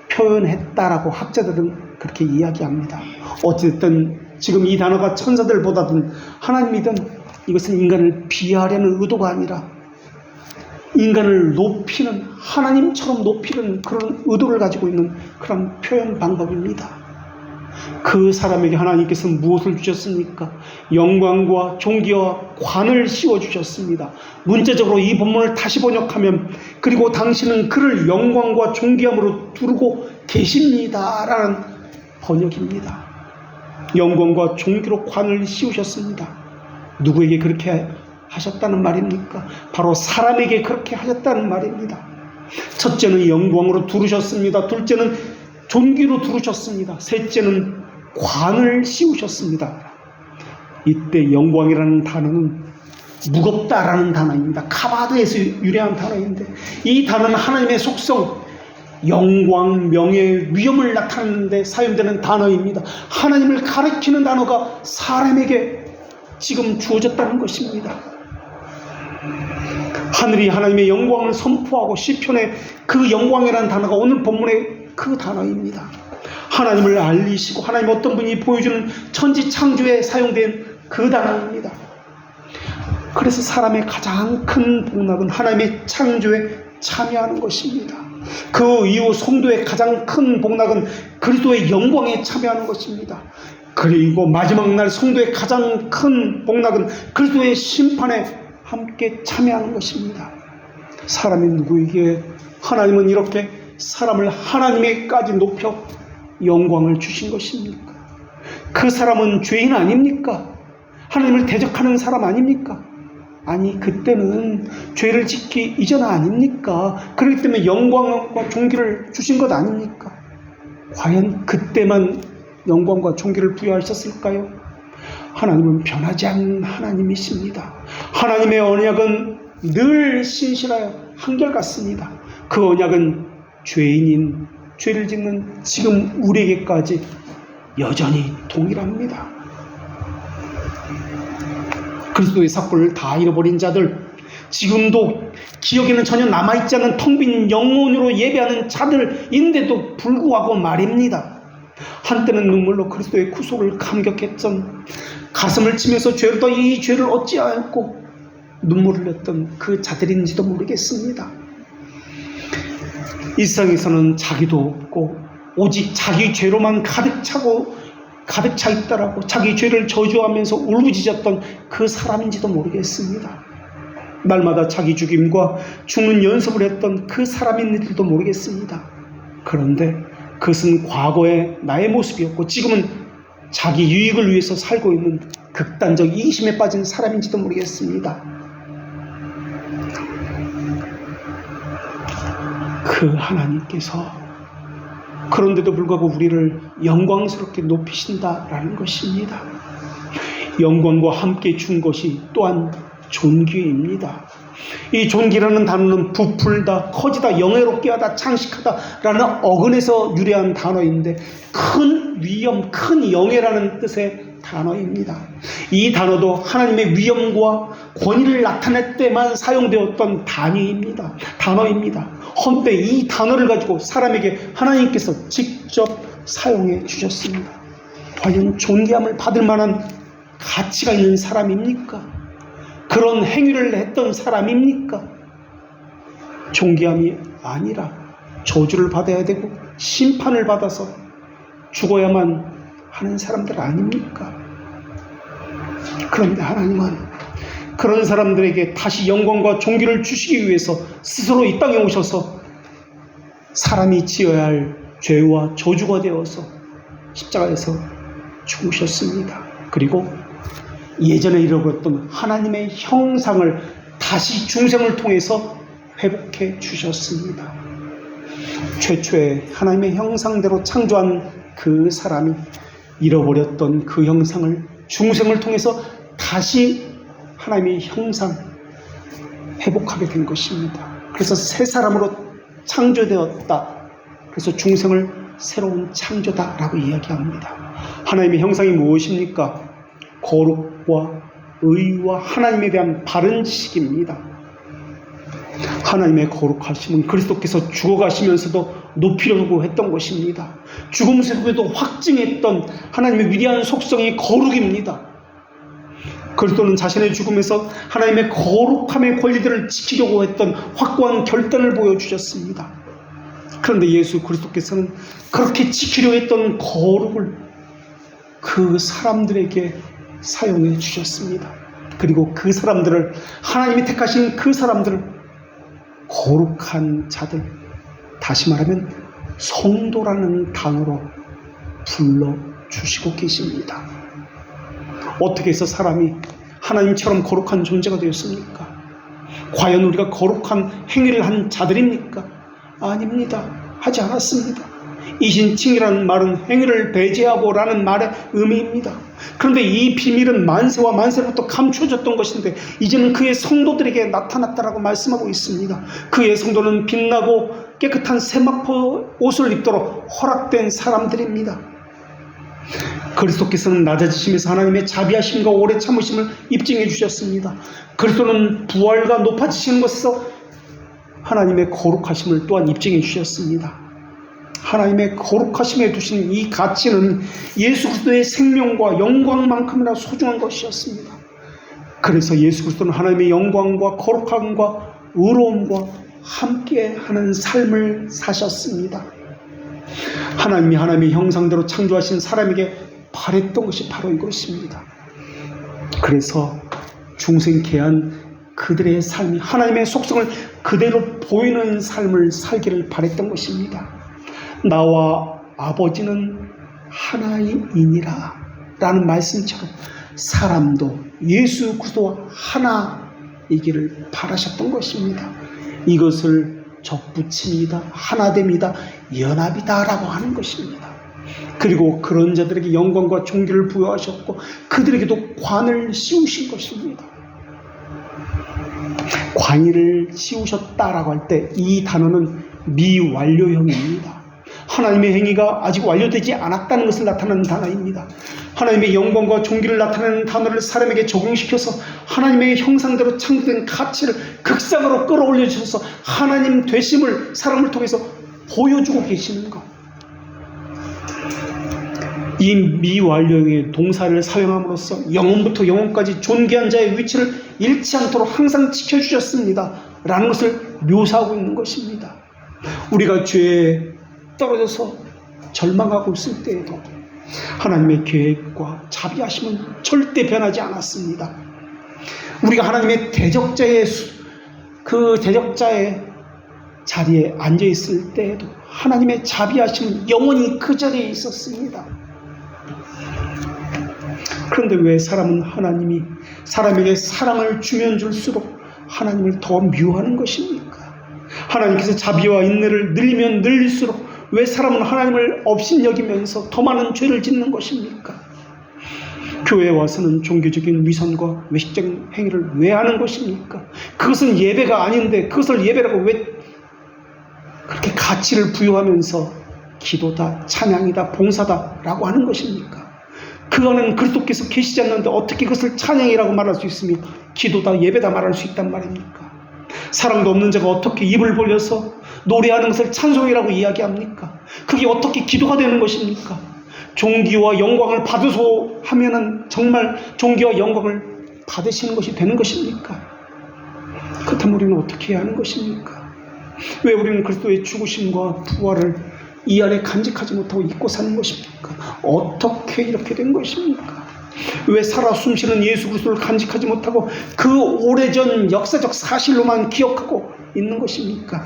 표현했다라고 학자들은 그렇게 이야기합니다. 어쨌든 지금 이 단어가 천사들보다든 하나님이든 이것은 인간을 비하하려는 의도가 아니라 인간을 높이는, 하나님처럼 높이는 그런 의도를 가지고 있는 그런 표현 방법입니다. 그 사람에게 하나님께서는 무엇을 주셨습니까? 영광과 존귀와 관을 씌워주셨습니다. 문자적으로 이 본문을 다시 번역하면 그리고 당신은 그를 영광과 존귀함으로 두르고 계십니다 라는 번역입니다. 영광과 존귀로 관을 씌우셨습니다. 누구에게 그렇게 하셨다는 말입니까? 바로 사람에게 그렇게 하셨다는 말입니다. 첫째는 영광으로 두르셨습니다. 둘째는 존귀로 두르셨습니다. 셋째는 관을 씌우셨습니다. 이때 영광이라는 단어는 무겁다라는 단어입니다. 카바드에서 유래한 단어인데, 이 단어는 하나님의 속성, 영광, 명예, 위엄을 나타내는데 사용되는 단어입니다. 하나님을 가리키는 단어가 사람에게 지금 주어졌다는 것입니다. 하늘이 하나님의 영광을 선포하고 시편에 그 영광이라는 단어가 오늘 본문의 그 단어입니다. 하나님을 알리시고 하나님 어떤 분이 보여주는 천지 창조에 사용된 그 단어입니다. 그래서 사람의 가장 큰 복락은 하나님의 창조에 참여하는 것입니다. 그 이후 성도의 가장 큰 복락은 그리스도의 영광에 참여하는 것입니다. 그리고 마지막 날 성도의 가장 큰 복락은 그리스도의 심판에 함께 참여하는 것입니다. 사람이 누구에게 하나님은 이렇게 사람을 하나님에까지 높여 영광을 주신 것입니까? 그 사람은 죄인 아닙니까? 하나님을 대적하는 사람 아닙니까? 아니, 그때는 죄를 짓기 이전 아닙니까? 그렇기 때문에 영광과 존귀를 주신 것 아닙니까? 과연 그때만 영광과 존귀를 부여하셨을까요? 하나님은 변하지 않는 하나님이십니다. 하나님의 언약은 늘 신실하여 한결같습니다. 그 언약은 죄인인, 죄를 짓는 지금 우리에게까지 여전히 동일합니다. 그리스도의 삭보를 다 잃어버린 자들, 지금도 기억에는 전혀 남아있지 않은 텅 빈 영혼으로 예배하는 자들인데도 불구하고 말입니다. 한때는 눈물로 그리스도의 구속을 감격했던, 가슴을 치면서 죄로다 이 죄를 어찌하였고 눈물을 흘렸던 그 자들인지도 모르겠습니다. 이 세상에서는 자기도 없고 오직 자기 죄로만 가득 차 있다라고 자기 죄를 저주하면서 울부짖었던 그 사람인지도 모르겠습니다. 날마다 자기 죽임과 죽는 연습을 했던 그 사람인지도 모르겠습니다. 그런데 그것은 과거의 나의 모습이었고 지금은 자기 유익을 위해서 살고 있는 극단적 이기심에 빠진 사람인지도 모르겠습니다. 그 하나님께서 그런데도 불구하고 우리를 영광스럽게 높이신다라는 것입니다. 영광과 함께 준 것이 또한 존귀입니다. 이 존귀라는 단어는 부풀다, 커지다, 영예롭게 하다, 장식하다라는 어근에서 유래한 단어인데 큰 위엄, 큰 영예라는 뜻의 단어입니다. 이 단어도 하나님의 위엄과 권위를 나타낼 때만 사용되었던 단어입니다. 헌데 이 단어를 가지고 사람에게 하나님께서 직접 사용해 주셨습니다. 과연 존귀함을 받을 만한 가치가 있는 사람입니까? 그런 행위를 했던 사람입니까? 존귀함이 아니라 저주를 받아야 되고 심판을 받아서 죽어야만 하는 사람들 아닙니까? 그런데 하나님은 그런 사람들에게 다시 영광과 존귀를 주시기 위해서 스스로 이 땅에 오셔서 사람이 지어야 할 죄와 저주가 되어서 십자가에서 죽으셨습니다. 그리고 예전에 잃어버렸던 하나님의 형상을 다시 중생을 통해서 회복해 주셨습니다. 최초의 하나님의 형상대로 창조한 그 사람이 잃어버렸던 그 형상을 중생을 통해서 다시 하나님의 형상 회복하게 된 것입니다. 그래서 새 사람으로 창조되었다. 그래서 중생을 새로운 창조다라고 이야기합니다. 하나님의 형상이 무엇입니까? 거룩과 의와 하나님에 대한 바른 지식입니다. 하나님의 거룩하심은 그리스도께서 죽어가시면서도 높이려고 했던 것입니다. 죽음 속에도 확증했던 하나님의 위대한 속성이 거룩입니다. 그리스도는 자신의 죽음에서 하나님의 거룩함의 권리들을 지키려고 했던 확고한 결단을 보여주셨습니다. 그런데 예수 그리스도께서는 그렇게 지키려 했던 거룩을 그 사람들에게 사용해 주셨습니다. 그리고 그 사람들을, 하나님이 택하신 그 사람들을 거룩한 자들, 다시 말하면 성도라는 단어로 불러주시고 계십니다. 어떻게 해서 사람이 하나님처럼 거룩한 존재가 되었습니까? 과연 우리가 거룩한 행위를 한 자들입니까? 아닙니다. 하지 않았습니다. 이신칭이라는 말은 행위를 배제하고 라는 말의 의미입니다. 그런데 이 비밀은 만세와 만세로부터 감추어졌던 것인데 이제는 그의 성도들에게 나타났다라고 말씀하고 있습니다. 그의 성도는 빛나고 깨끗한 세마포 옷을 입도록 허락된 사람들입니다. 그리스도께서는 낮아지시면서 하나님의 자비하심과 오래 참으심을 입증해 주셨습니다. 그리스도는 부활과 높아지시는 것에서 하나님의 거룩하심을 또한 입증해 주셨습니다. 하나님의 거룩하심에 두신 이 가치는 예수 그리스도의 생명과 영광만큼이나 소중한 것이었습니다. 그래서 예수 그리스도는 하나님의 영광과 거룩함과 의로움과 함께하는 삶을 사셨습니다. 하나님이 하나님의 형상대로 창조하신 사람에게 바랬던 것이 바로 이것입니다. 그래서 중생케한 그들의 삶이 하나님의 속성을 그대로 보이는 삶을 살기를 바랬던 것입니다. 나와 아버지는 하나이니라 라는 말씀처럼 사람도 예수 그리스도와 하나이기를 바라셨던 것입니다. 이것을 접붙임이다, 하나됨이다, 연합이다 라고 하는 것입니다. 그리고 그런 자들에게 영광과 존귀를 부여하셨고 그들에게도 관을 씌우신 것입니다. 관을 씌우셨다라고 할 때 이 단어는 미완료형입니다. 하나님의 행위가 아직 완료되지 않았다는 것을 나타내는 단어입니다. 하나님의 영광과 존귀를 나타내는 단어를 사람에게 적용시켜서 하나님의 형상대로 창조된 가치를 극상으로 끌어올려 주셔서 하나님 되심을 사람을 통해서 보여주고 계시는 것. 이 미완료형의 동사를 사용함으로써 영혼부터 영혼까지 존귀한 자의 위치를 잃지 않도록 항상 지켜주셨습니다 라는 것을 묘사하고 있는 것입니다. 우리가 죄에 떨어져서 절망하고 있을 때에도 하나님의 계획과 자비하심은 절대 변하지 않았습니다. 우리가 하나님의 대적자의 자리에 앉아 있을 때에도 하나님의 자비하심은 영원히 그 자리에 있었습니다. 그런데 왜 사람은 하나님이 사람에게 사랑을 주면 줄수록 하나님을 더 미워하는 것입니까? 하나님께서 자비와 인내를 늘리면 늘릴수록 왜 사람은 하나님을 업신여기면서 더 많은 죄를 짓는 것입니까? 교회에 와서는 종교적인 위선과 외식적인 행위를 왜 하는 것입니까? 그것은 예배가 아닌데 그것을 예배라고 왜 그렇게 가치를 부여하면서 기도다, 찬양이다, 봉사다 라고 하는 것입니까? 그 안에는 그리스도께서 계시지 않는데 어떻게 그것을 찬양이라고 말할 수 있으며 기도다, 예배다 말할 수 있단 말입니까? 사랑도 없는 자가 어떻게 입을 벌려서 노래하는 것을 찬송이라고 이야기합니까? 그게 어떻게 기도가 되는 것입니까? 존귀와 영광을 받으소 하면은 정말 존귀와 영광을 받으시는 것이 되는 것입니까? 그렇다면 우리는 어떻게 해야 하는 것입니까? 왜 우리는 그리스도의 죽으심과 부활을 이 안에 간직하지 못하고 잊고 사는 것입니까? 어떻게 이렇게 된 것입니까? 왜 살아 숨쉬는 예수 그리스도를 간직하지 못하고 그 오래전 역사적 사실로만 기억하고 있는 것입니까?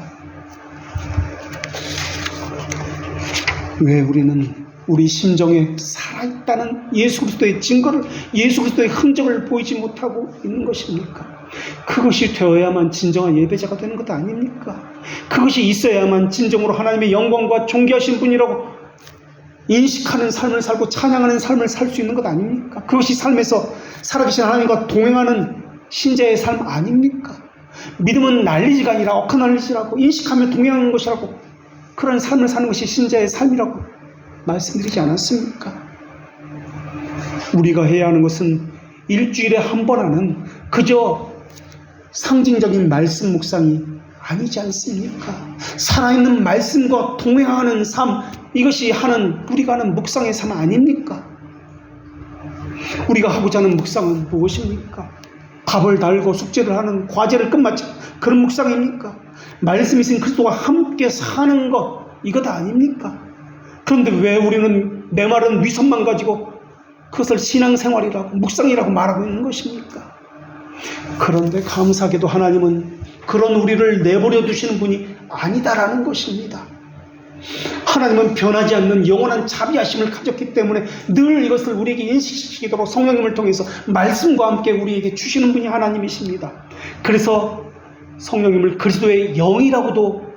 왜 우리는 우리 심정에 살아있다는 예수 그리스도의 증거를, 예수 그리스도의 흔적을 보이지 못하고 있는 것입니까? 그것이 되어야만 진정한 예배자가 되는 것 아닙니까? 그것이 있어야만 진정으로 하나님의 영광과 존귀하신 분이라고 인식하는 삶을 살고 찬양하는 삶을 살 수 있는 것 아닙니까? 그것이 삶에서 살아계신 하나님과 동행하는 신자의 삶 아닙니까? 믿음은 난리지가 아니라 억하난리지라고 인식하며 동행하는 것이라고, 그런 삶을 사는 것이 신자의 삶이라고 말씀드리지 않았습니까? 우리가 해야 하는 것은 일주일에 한 번 하는 그저 상징적인 말씀 묵상이 아니지 않습니까? 살아있는 말씀과 동행하는 삶, 이것이 우리가 하는 묵상의 삶 아닙니까? 우리가 하고자 하는 묵상은 무엇입니까? 밥을 달고 숙제를 하는, 과제를 끝마치는 그런 묵상입니까? 말씀이 있으신 그리스도와 함께 사는 것, 이것 아닙니까? 그런데 왜 우리는 메마른 위선만 가지고 그것을 신앙생활이라고, 묵상이라고 말하고 있는 것입니까? 그런데 감사하게도 하나님은 그런 우리를 내버려 두시는 분이 아니다라는 것입니다. 하나님은 변하지 않는 영원한 자비하심을 가졌기 때문에 늘 이것을 우리에게 인식시키도록 성령님을 통해서 말씀과 함께 우리에게 주시는 분이 하나님이십니다. 그래서 성령님을 그리스도의 영이라고도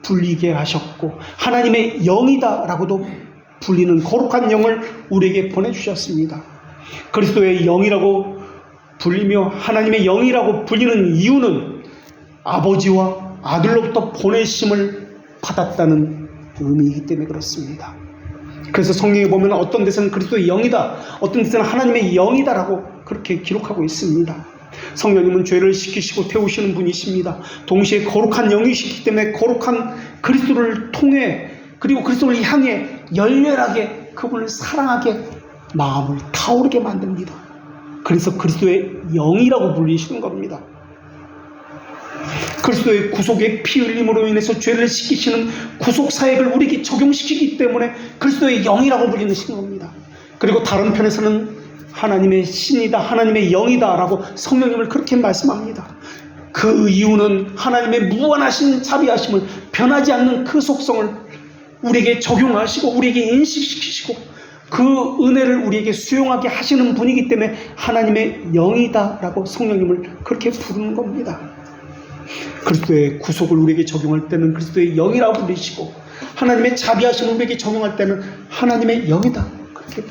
불리게 하셨고 하나님의 영이다라고도 불리는 거룩한 영을 우리에게 보내주셨습니다. 그리스도의 영이라고 불리며 하나님의 영이라고 불리는 이유는 아버지와 아들로부터 보내심을 받았다는 의미이기 때문에 그렇습니다. 그래서 성경에 보면 어떤 데서는 그리스도의 영이다, 어떤 데서는 하나님의 영이다라고 그렇게 기록하고 있습니다. 성령님은 죄를 씻기시고 태우시는 분이십니다. 동시에 거룩한 영이시기 때문에 거룩한 그리스도를 통해 그리고 그리스도를 향해 열렬하게 그분을 사랑하게 마음을 타오르게 만듭니다. 그래서 그리스도의 영이라고 불리시는 겁니다. 그리스도의 구속의 피 흘림으로 인해서 죄를 씻기시는 구속 사역을 우리에게 적용시키기 때문에 그리스도의 영이라고 불리시는 겁니다. 그리고 다른 편에서는 하나님의 신이다, 하나님의 영이다 라고 성령님을 그렇게 말씀합니다. 그 이유는 하나님의 무한하신 자비하심을, 변하지 않는 그 속성을 우리에게 적용하시고 우리에게 인식시키시고 그 은혜를 우리에게 수용하게 하시는 분이기 때문에 하나님의 영이다 라고 성령님을 그렇게 부르는 겁니다. 그리스도의 구속을 우리에게 적용할 때는 그리스도의 영이라고 부르시고 하나님의 자비하심을 우리에게 적용할 때는 하나님의 영이다 그렇게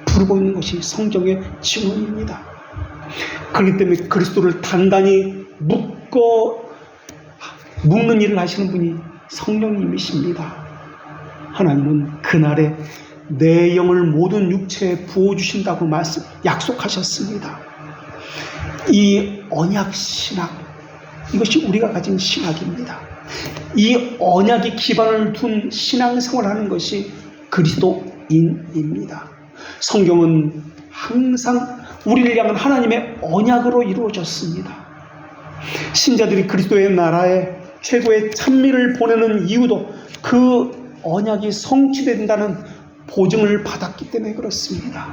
부르고 있는 것이 성경의 증언입니다. 그렇기 때문에 그리스도를 단단히 묶는 일을 하시는 분이 성령님이십니다. 하나님은 그날에 내 영을 모든 육체에 부어주신다고 약속하셨습니다. 이 언약 신학, 이것이 우리가 가진 신학입니다. 이 언약의 기반을 둔 신앙생활을 하는 것이 그리스도인입니다. 성경은 항상 우리를 향한 하나님의 언약으로 이루어졌습니다. 신자들이 그리스도의 나라에 최고의 찬미를 보내는 이유도 그 언약이 성취된다는 보증을 받았기 때문에 그렇습니다.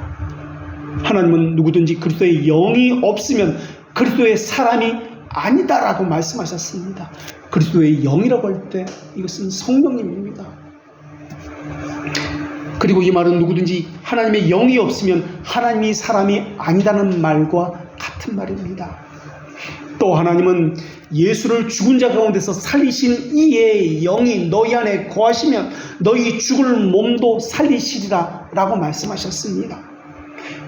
하나님은 누구든지 그리스도의 영이 없으면 그리스도의 사람이 아니다라고 말씀하셨습니다. 그리스도의 영이라고 할 때 이것은 성령님입니다. 그리고 이 말은 누구든지 하나님의 영이 없으면 하나님이 사람이 아니다는 말과 같은 말입니다. 또 하나님은 예수를 죽은 자 가운데서 살리신 이의 영이 너희 안에 거하시면 너희 죽을 몸도 살리시리라 라고 말씀하셨습니다.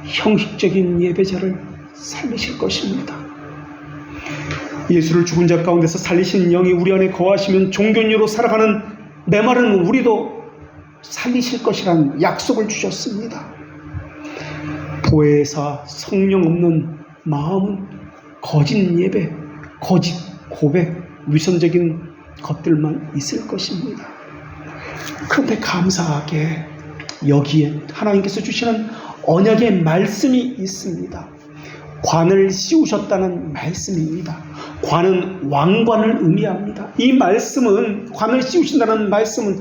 형식적인 예배자를 살리실 것입니다. 예수를 죽은 자 가운데서 살리신 영이 우리 안에 거하시면 종교인으로 살아가는 메마른 우리도 살리실 것이라는 약속을 주셨습니다. 보혜사 성령 없는 마음은 거짓 예배, 거짓 고백, 위선적인 것들만 있을 것입니다. 그런데 감사하게 여기에 하나님께서 주시는 언약의 말씀이 있습니다. 관을 씌우셨다는 말씀입니다. 관은 왕관을 의미합니다. 이 말씀은, 관을 씌우신다는 말씀은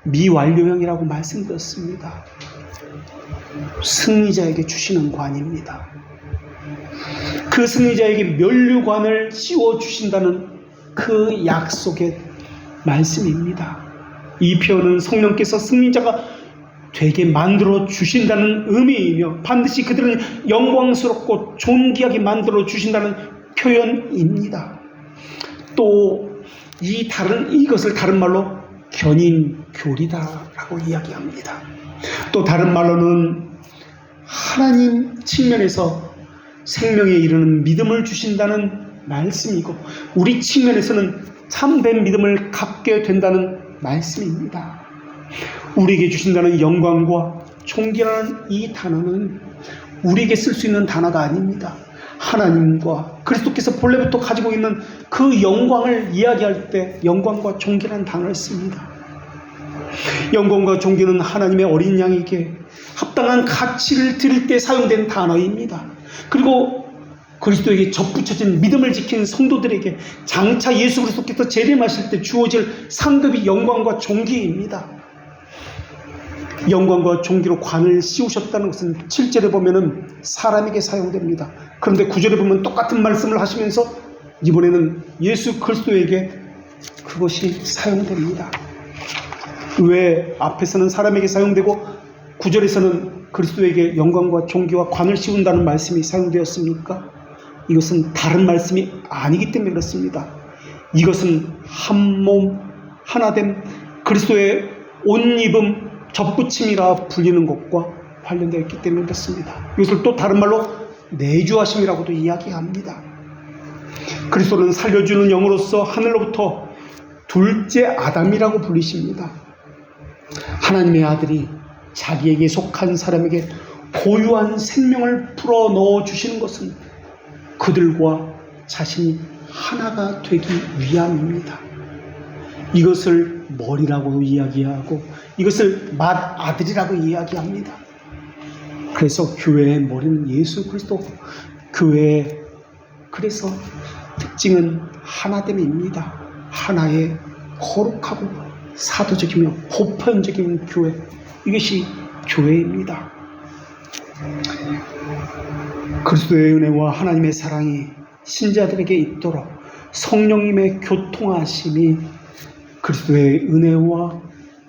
미완료형이라고 말씀드렸습니다. 승리자에게 주시는 관입니다. 그 승리자에게 면류관을 씌워주신다는 그 약속의 말씀입니다. 이 표현은 성령께서 승리자가 되게 만들어 주신다는 의미이며 반드시 그들은 영광스럽고 존귀하게 만들어 주신다는 표현입니다. 또 이것을 다른 말로 견인교리다라고 이야기합니다. 또 다른 말로는 하나님 측면에서 생명에 이르는 믿음을 주신다는 말씀이고 우리 측면에서는 참된 믿음을 갖게 된다는 말씀입니다. 우리에게 주신다는 영광과 존귀라는 이 단어는 우리에게 쓸 수 있는 단어가 아닙니다. 하나님과 그리스도께서 본래부터 가지고 있는 그 영광을 이야기할 때 영광과 존귀라는 단어를 씁니다. 영광과 존귀는 하나님의 어린 양에게 합당한 가치를 드릴 때 사용된 단어입니다. 그리고 그리스도에게 접붙여진 믿음을 지킨 성도들에게 장차 예수 그리스도께서 재림하실 때 주어질 상급이 영광과 존귀입니다. 영광과 존귀로 관을 씌우셨다는 것은 7절에 보면은 사람에게 사용됩니다. 그런데 9절에 보면 똑같은 말씀을 하시면서 이번에는 예수 그리스도에게 그것이 사용됩니다. 왜 앞에서는 사람에게 사용되고 9절에서는 그리스도에게 영광과 존귀와 관을 씌운다는 말씀이 사용되었습니까? 이것은 다른 말씀이 아니기 때문에 그렇습니다. 이것은 한 몸 하나됨, 그리스도의 옷 입음, 접붙임이라 불리는 것과 관련되어 있기 때문에 그렇습니다. 이것을 또 다른 말로 내주하심이라고도 이야기합니다. 그리스도는 살려주는 영으로서 하늘로부터 둘째 아담이라고 불리십니다. 하나님의 아들이 자기에게 속한 사람에게 고유한 생명을 불어넣어 주시는 것은 그들과 자신이 하나가 되기 위함입니다. 이것을 머리라고 이야기하고 이것을 맏아들이라고 이야기합니다. 그래서 교회의 머리는 예수 그리스도, 교회의 그래서 특징은 하나됨입니다. 하나의 거룩하고 사도적이며 보편적인 교회, 이것이 교회입니다. 그리스도의 은혜와 하나님의 사랑이 신자들에게 있도록 성령님의 교통하심이, 그리스도의 은혜와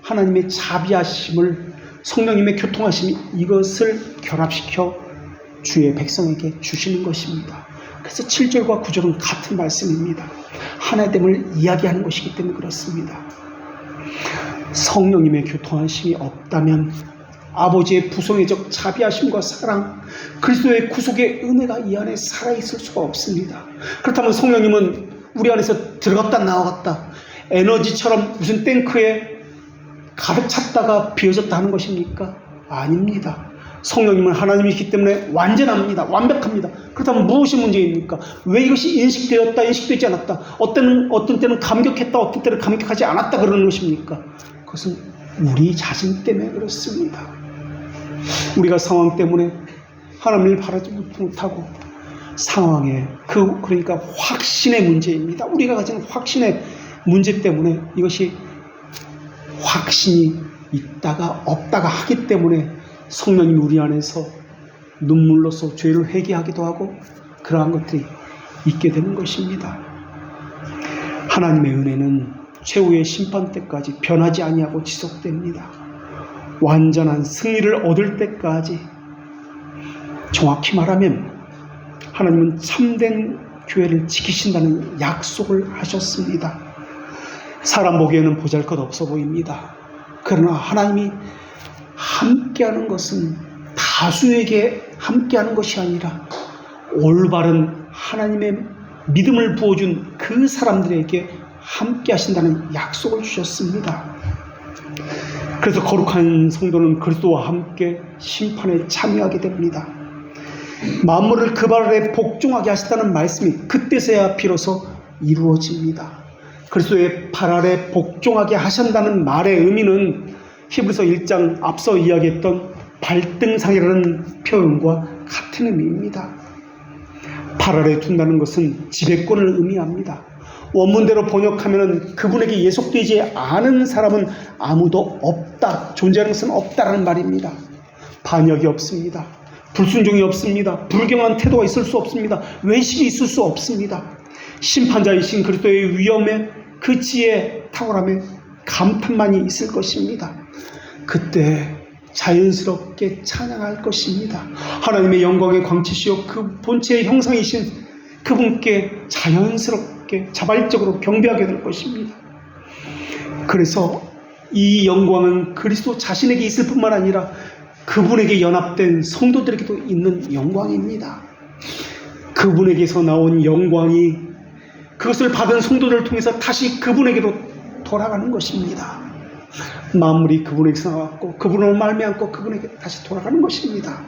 하나님의 자비하심을, 성령님의 교통하심이 이것을 결합시켜 주의 백성에게 주시는 것입니다. 그래서 7절과 9절은 같은 말씀입니다. 하나됨을 이야기하는 것이기 때문에 그렇습니다. 성령님의 교통하심이 없다면 아버지의 부성애적 자비하심과 사랑, 그리스도의 구속의 은혜가 이 안에 살아있을 수가 없습니다. 그렇다면 성령님은 우리 안에서 들어갔다 나와갔다, 에너지처럼 무슨 탱크에 가득 찼다가 비어졌다 하는 것입니까? 아닙니다. 성령님은 하나님이기 때문에 완전합니다. 완벽합니다. 그렇다면 무엇이 문제입니까? 왜 이것이 인식되었다, 인식되지 않았다, 어떤 때는 감격했다, 어떤 때는 감격하지 않았다 그러는 것입니까? 그것은 우리 자신 때문에 그렇습니다. 우리가 상황 때문에 하나님을 바라지 못하고 상황에 그러니까 확신의 문제입니다. 우리가 가진 확신의 문제 때문에 이것이 확신이 있다가 없다가 하기 때문에 성령님이 우리 안에서 눈물로써 죄를 회개하기도 하고 그러한 것들이 있게 되는 것입니다. 하나님의 은혜는 최후의 심판 때까지 변하지 아니하고 지속됩니다. 완전한 승리를 얻을 때까지. 정확히 말하면 하나님은 참된 교회를 지키신다는 약속을 하셨습니다. 사람 보기에는 보잘것없어 보입니다. 그러나 하나님이 함께하는 것은 다수에게 함께하는 것이 아니라 올바른 하나님의 믿음을 부어준 그 사람들에게 함께하신다는 약속을 주셨습니다. 그래서 거룩한 성도는 그리스도와 함께 심판에 참여하게 됩니다. 만물을 그 발 아래 복종하게 하셨다는 말씀이 그때서야 비로소 이루어집니다. 그리스도의 발 아래 복종하게 하신다는 말의 의미는 히브리서 1장 앞서 이야기했던 발등상이라는 표현과 같은 의미입니다. 발 아래 둔다는 것은 지배권을 의미합니다. 원문대로 번역하면 그분에게 예속되지 않은 사람은 아무도 없다, 존재하는 것은 없다라는 말입니다. 반역이 없습니다. 불순종이 없습니다. 불경한 태도가 있을 수 없습니다. 외식이 있을 수 없습니다. 심판자이신 그리스도의 위엄에, 그 지혜에, 탁월함에 감탄만이 있을 것입니다. 그때 자연스럽게 찬양할 것입니다. 하나님의 영광의 광채시여 그 본체의 형상이신 그분께 자연스럽게 자발적으로 경배하게 될 것입니다. 그래서 이 영광은 그리스도 자신에게 있을 뿐만 아니라 그분에게 연합된 성도들에게도 있는 영광입니다. 그분에게서 나온 영광이 그것을 받은 성도들을 통해서 다시 그분에게로 돌아가는 것입니다. 만물이 그분에게서 나왔고 그분을 말미암고 그분에게 다시 돌아가는 것입니다.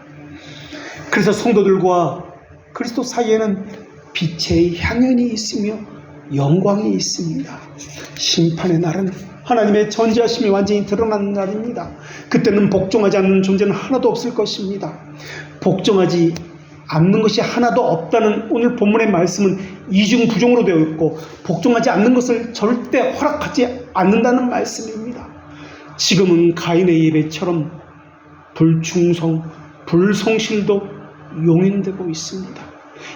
그래서 성도들과 그리스도 사이에는 빛의 향연이 있으며 영광이 있습니다. 심판의 날은 하나님의 전지하심이 완전히 드러나는 날입니다. 그때는 복종하지 않는 존재는 하나도 없을 것입니다. 복종하지 않는 것이 하나도 없다는 오늘 본문의 말씀은 이중부종으로 되어 있고 복종하지 않는 것을 절대 허락하지 않는다는 말씀입니다. 지금은 가인의 예배처럼 불충성, 불성실도 용인되고 있습니다.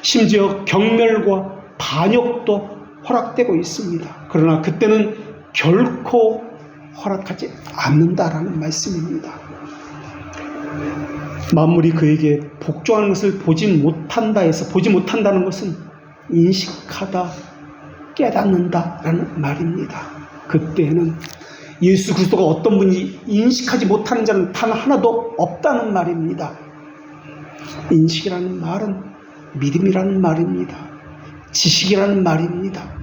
심지어 경멸과 반역도 허락되고 있습니다. 그러나 그때는 결코 허락하지 않는다라는 말씀입니다. 만물이 그에게 복종하는 것을 보지 못한다 해서, 보지 못한다는 것은 인식하다, 깨닫는다라는 말입니다. 그때는 예수 그리스도가 어떤 분인지 인식하지 못하는 자는 단 하나도 없다는 말입니다. 인식이라는 말은 믿음이라는 말입니다. 지식이라는 말입니다.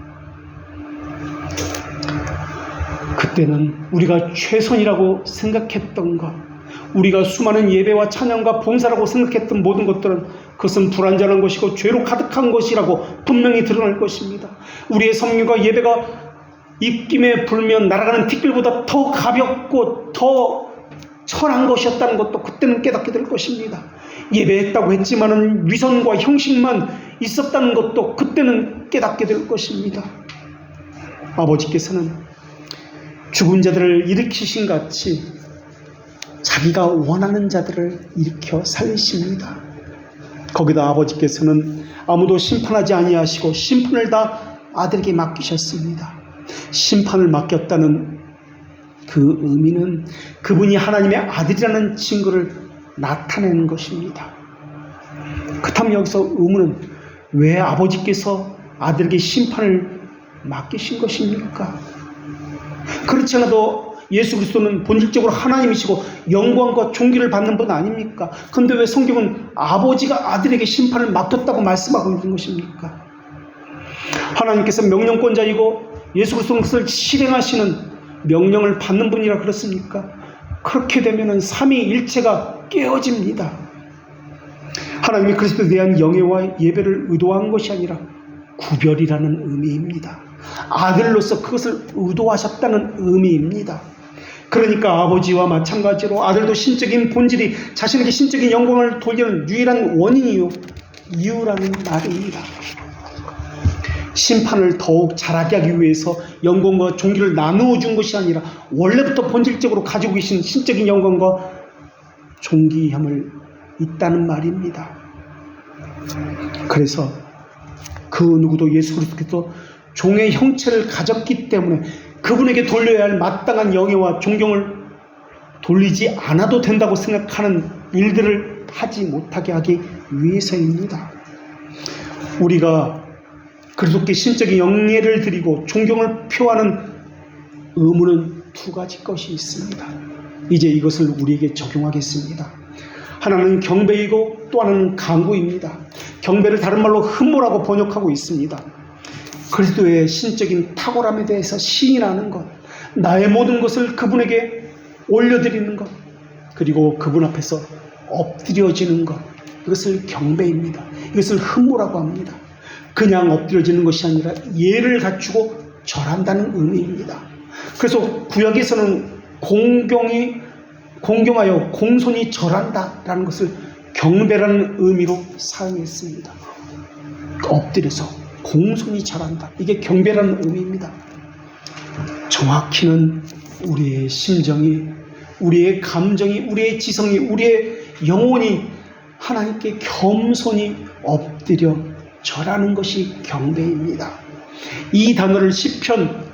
그때는 우리가 최선이라고 생각했던 것, 우리가 수많은 예배와 찬양과 봉사라고 생각했던 모든 것들은 그것은 불완전한 것이고 죄로 가득한 것이라고 분명히 드러날 것입니다. 우리의 섬김과 예배가 입김에 불면 날아가는 티끌보다 더 가볍고 더 천한 것이었다는 것도 그때는 깨닫게 될 것입니다. 예배했다고 했지만은 위선과 형식만 있었다는 것도 그때는 깨닫게 될 것입니다. 아버지께서는 죽은 자들을 일으키신 같이 자기가 원하는 자들을 일으켜 살리십니다. 거기다 아버지께서는 아무도 심판하지 아니하시고 심판을 다 아들에게 맡기셨습니다. 심판을 맡겼다는 그 의미는 그분이 하나님의 아들이라는 증거를 나타내는 것입니다. 그렇다면 여기서 의문은 왜 아버지께서 아들에게 심판을 맡기신 것입니까? 그렇지 않아도 예수 그리스도는 본질적으로 하나님이시고 영광과 존귀를 받는 분 아닙니까? 그런데 왜 성경은 아버지가 아들에게 심판을 맡겼다고 말씀하고 있는 것입니까? 하나님께서 명령권자이고 예수 그리스도는 그것을 실행하시는 명령을 받는 분이라 그렇습니까? 그렇게 되면 삼위일체가 깨어집니다. 하나님이 그리스도에 대한 영예와 예배를 의도한 것이 아니라 구별이라는 의미입니다. 아들로서 그것을 의도하셨다는 의미입니다. 그러니까 아버지와 마찬가지로 아들도 신적인 본질이 자신에게 신적인 영광을 돌리는 유일한 원인이요 이유라는 말입니다. 심판을 더욱 잘하게 하기 위해서 영광과 존귀를 나누어 준 것이 아니라 원래부터 본질적으로 가지고 계신 신적인 영광과 존귀함을 있다는 말입니다. 그래서 그 누구도 예수 그리스도께서 종의 형체를 가졌기 때문에 그분에게 돌려야 할 마땅한 영예와 존경을 돌리지 않아도 된다고 생각하는 일들을 하지 못하게 하기 위해서입니다. 우리가 그리스도께 신적인 영예를 드리고 존경을 표하는 의무는 두 가지 것이 있습니다. 이제 이것을 우리에게 적용하겠습니다. 하나는 경배이고 또 하나는 간구입니다. 경배를 다른 말로 흠모라고 번역하고 있습니다. 그리스도의 신적인 탁월함에 대해서 시인하는 것, 나의 모든 것을 그분에게 올려드리는 것, 그리고 그분 앞에서 엎드려지는 것, 이것을 경배입니다. 이것을 흠모라고 합니다. 그냥 엎드려지는 것이 아니라 예를 갖추고 절한다는 의미입니다. 그래서 구약에서는 공경하여 공손히 절한다라는 것을 경배라는 의미로 사용했습니다. 엎드려서 공손히 절한다. 이게 경배라는 의미입니다. 정확히는 우리의 심정이, 우리의 감정이, 우리의 지성이, 우리의 영혼이 하나님께 겸손히 엎드려 절하는 것이 경배입니다. 이 단어를 시편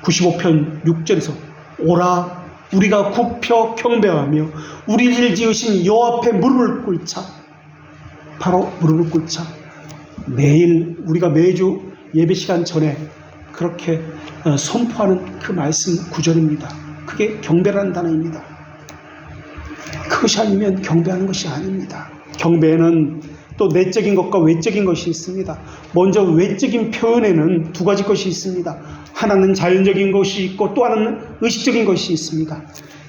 95편 6절에서 오라 우리가 굽혀 경배하며 우리를 지으신 여호와 앞에 무릎을 꿇자, 바로 무릎을 꿇자. 매일 우리가 매주 예배 시간 전에 그렇게 선포하는 그 말씀 구절입니다. 그게 경배라는 단어입니다. 그것이 아니면 경배하는 것이 아닙니다. 경배는 또 내적인 것과 외적인 것이 있습니다. 먼저 외적인 표현에는 두 가지 것이 있습니다. 하나는 자연적인 것이 있고 또 하나는 의식적인 것이 있습니다.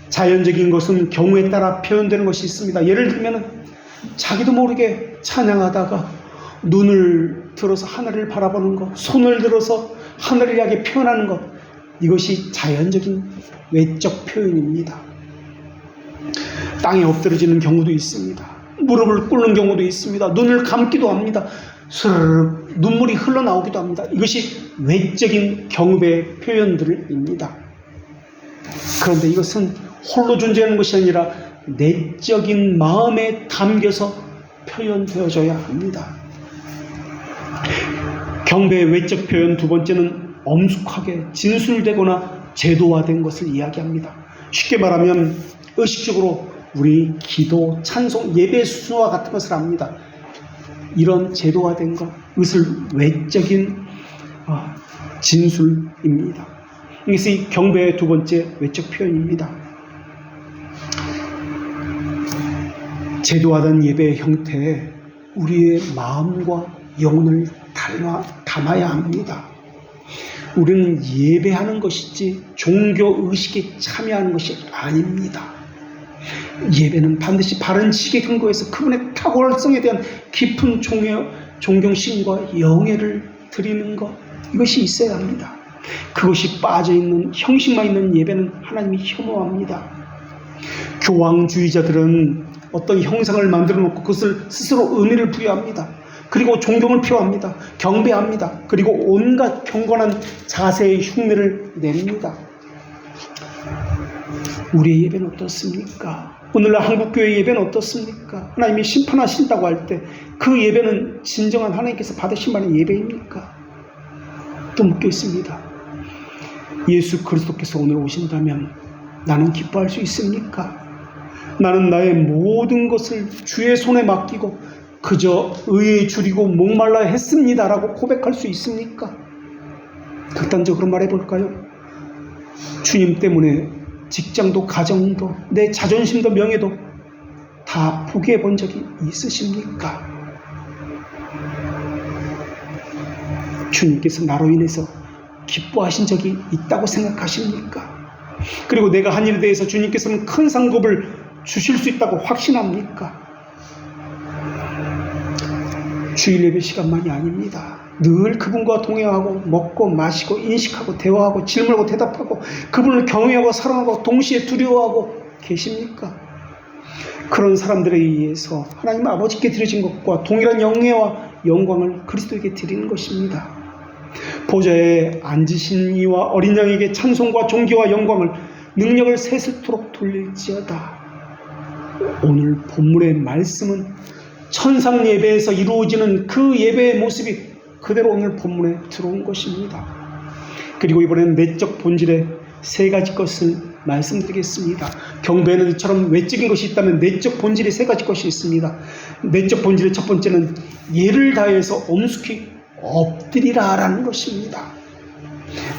자연적인 것은 경우에 따라 표현되는 것이 있습니다. 예를 들면 자기도 모르게 찬양하다가 눈을 들어서 하늘을 바라보는 것, 손을 들어서 하늘을 향해 표현하는 것, 이것이 자연적인 외적 표현입니다. 땅에 엎드려지는 경우도 있습니다. 무릎을 꿇는 경우도 있습니다. 눈을 감기도 합니다. 스르륵 눈물이 흘러나오기도 합니다. 이것이 외적인 경배의 표현들입니다. 그런데 이것은 홀로 존재하는 것이 아니라 내적인 마음에 담겨서 표현되어져야 합니다. 경배의 외적 표현 두 번째는 엄숙하게 진술되거나 제도화된 것을 이야기합니다. 쉽게 말하면 의식적으로 우리 기도, 찬송, 예배 순서와 같은 것을 합니다. 이런 제도화된 것, 이것을 외적인 진술입니다. 이것이 경배의 두 번째 외적 표현입니다. 제도화된 예배의 형태에 우리의 마음과 영혼을 담아야 합니다. 우리는 예배하는 것이지 종교의식에 참여하는 것이 아닙니다. 예배는 반드시 바른 지식에 근거해서 그분의 탁월성에 대한 깊은 존경심과 영예를 드리는 것, 이것이 있어야 합니다. 그것이 빠져있는, 형식만 있는 예배는 하나님이 혐오합니다. 교황주의자들은 어떤 형상을 만들어 놓고 그것을 스스로 의미를 부여합니다. 그리고 존경을 표합니다. 경배합니다. 그리고 온갖 경건한 자세의 흉내를 냅니다. 우리의 예배는 어떻습니까? 오늘날 한국교회 예배는 어떻습니까? 하나님이 심판하신다고 할 때 그 예배는 진정한 하나님께서 받으신 바는 예배입니까? 또 묻고 있습니다. 예수 그리스도께서 오늘 오신다면 나는 기뻐할 수 있습니까? 나는 나의 모든 것을 주의 손에 맡기고 그저 의에 줄이고 목말라 했습니다라고 고백할 수 있습니까? 극단적으로 말해볼까요? 주님 때문에 직장도 가정도 내 자존심도 명예도 다 포기해 본 적이 있으십니까? 주님께서 나로 인해서 기뻐하신 적이 있다고 생각하십니까? 그리고 내가 한 일에 대해서 주님께서는 큰 상급을 주실 수 있다고 확신합니까? 주일 예배 시간만이 아닙니다. 늘 그분과 동행하고 먹고 마시고 인식하고 대화하고 질문하고 대답하고 그분을 경외하고 사랑하고 동시에 두려워하고 계십니까? 그런 사람들에 의해서 하나님 아버지께 드려진 것과 동일한 영예와 영광을 그리스도에게 드리는 것입니다. 보좌에 앉으신 이와 어린 양에게 찬송과 존귀와 영광을 능력을 세세토록 돌릴지어다. 오늘 본문의 말씀은 천상 예배에서 이루어지는 그 예배의 모습이 그대로 오늘 본문에 들어온 것입니다. 그리고 이번에는 내적 본질의 세 가지 것을 말씀드리겠습니다. 경배는 이처럼 외적인 것이 있다면 내적 본질의 세 가지 것이 있습니다. 내적 본질의 첫 번째는 예를 다해서 엄숙히 엎드리라 라는 것입니다.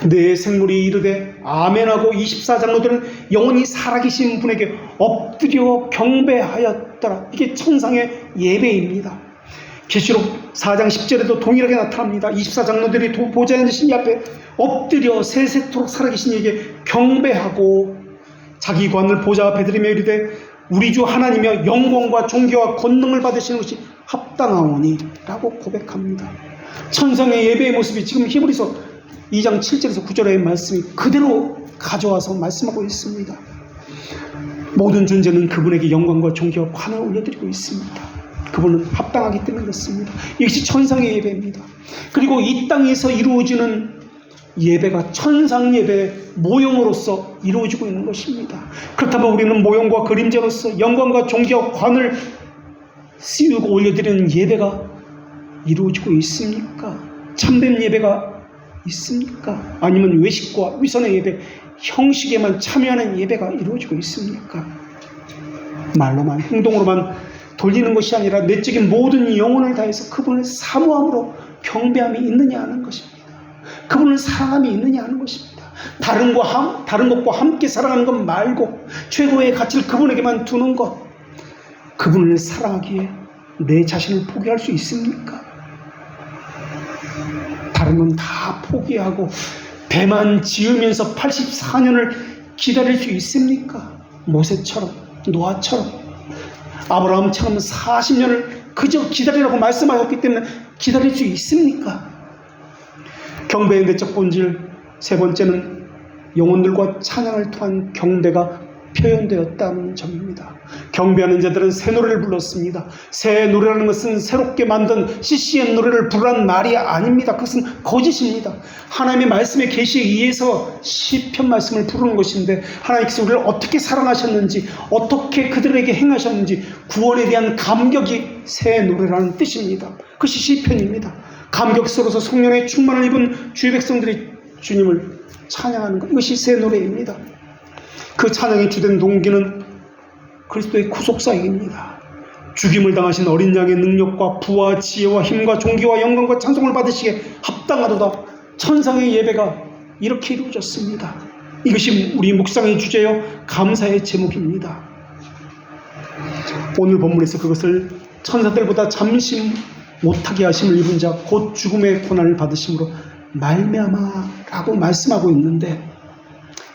내 생물이 이르되 아멘하고 24장로들은 영원히 살아계신 분에게 엎드려 경배하였더라. 이게 천상의 예배입니다. 계시록 4장 10절에도 동일하게 나타납니다. 24장로들이 보좌에 앉으신 이 앞에 엎드려 세세토록 살아계신 이에게 경배하고 자기 관을 보좌 앞에 들이며 이르되 우리 주 하나님이여 영광과 존귀와 권능을 받으시는 것이 합당하오니 라고 고백합니다. 천상의 예배의 모습이 지금 히브리서 2장 7절에서 9절의 말씀이 그대로 가져와서 말씀하고 있습니다. 모든 존재는 그분에게 영광과 존귀와 관을 올려드리고 있습니다. 그분은 합당하기 때문에 그렇습니다. 이것이 천상의 예배입니다. 그리고 이 땅에서 이루어지는 예배가 천상 예배의 모형으로서 이루어지고 있는 것입니다. 그렇다면 우리는 모형과 그림자로서 영광과 존귀와 관을 씌우고 올려드리는 예배가 이루어지고 있습니까? 참된 예배가 있습니까? 아니면 외식과 위선의 예배, 형식에만 참여하는 예배가 이루어지고 있습니까? 말로만, 행동으로만 돌리는 것이 아니라 내적인 모든 영혼을 다해서 그분을 사모함으로 경배함이 있느냐 하는 것입니다. 그분을 사랑함이 있느냐 하는 것입니다. 다른 것과 함께 사랑하는 것 말고 최고의 가치를 그분에게만 두는 것, 그분을 사랑하기에 내 자신을 포기할 수 있습니까? 다른 건 다 포기하고 배만 지으면서 84년을 기다릴 수 있습니까? 모세처럼, 노아처럼, 아브라함처럼 40년을 그저 기다리라고 말씀하셨기 때문에 기다릴 수 있습니까? 경배의 내적 본질 세 번째는 영혼들과 찬양을 통한 경배가 표현되었다는 점입니다. 경배하는 자들은 새 노래를 불렀습니다. 새 노래라는 것은 새롭게 만든 CCM 노래를 부르라는 말이 아닙니다. 그것은 거짓입니다. 하나님의 말씀의 계시에 의해서 시편 말씀을 부르는 것인데 하나님께서 우리를 어떻게 사랑하셨는지 어떻게 그들에게 행하셨는지 구원에 대한 감격이 새 노래라는 뜻입니다. 그것이 시편입니다. 감격스러워서 성령의 충만을 입은 주의 백성들이 주님을 찬양하는 것, 이것이 새 노래입니다. 그 찬양의 주된 동기는 그리스도의 구속사역입니다. 죽임을 당하신 어린 양의 능력과 부와 지혜와 힘과 존귀와 영광과 찬송을 받으시기에 합당하도다. 천상의 예배가 이렇게 이루어졌습니다. 이것이 우리 묵상의 주제요 감사의 제목입니다. 오늘 본문에서 그것을 천사들보다 잠시 못하게 하심을 입은 자 곧 죽음의 고난을 받으심으로 말미암아라고 말씀하고 있는데,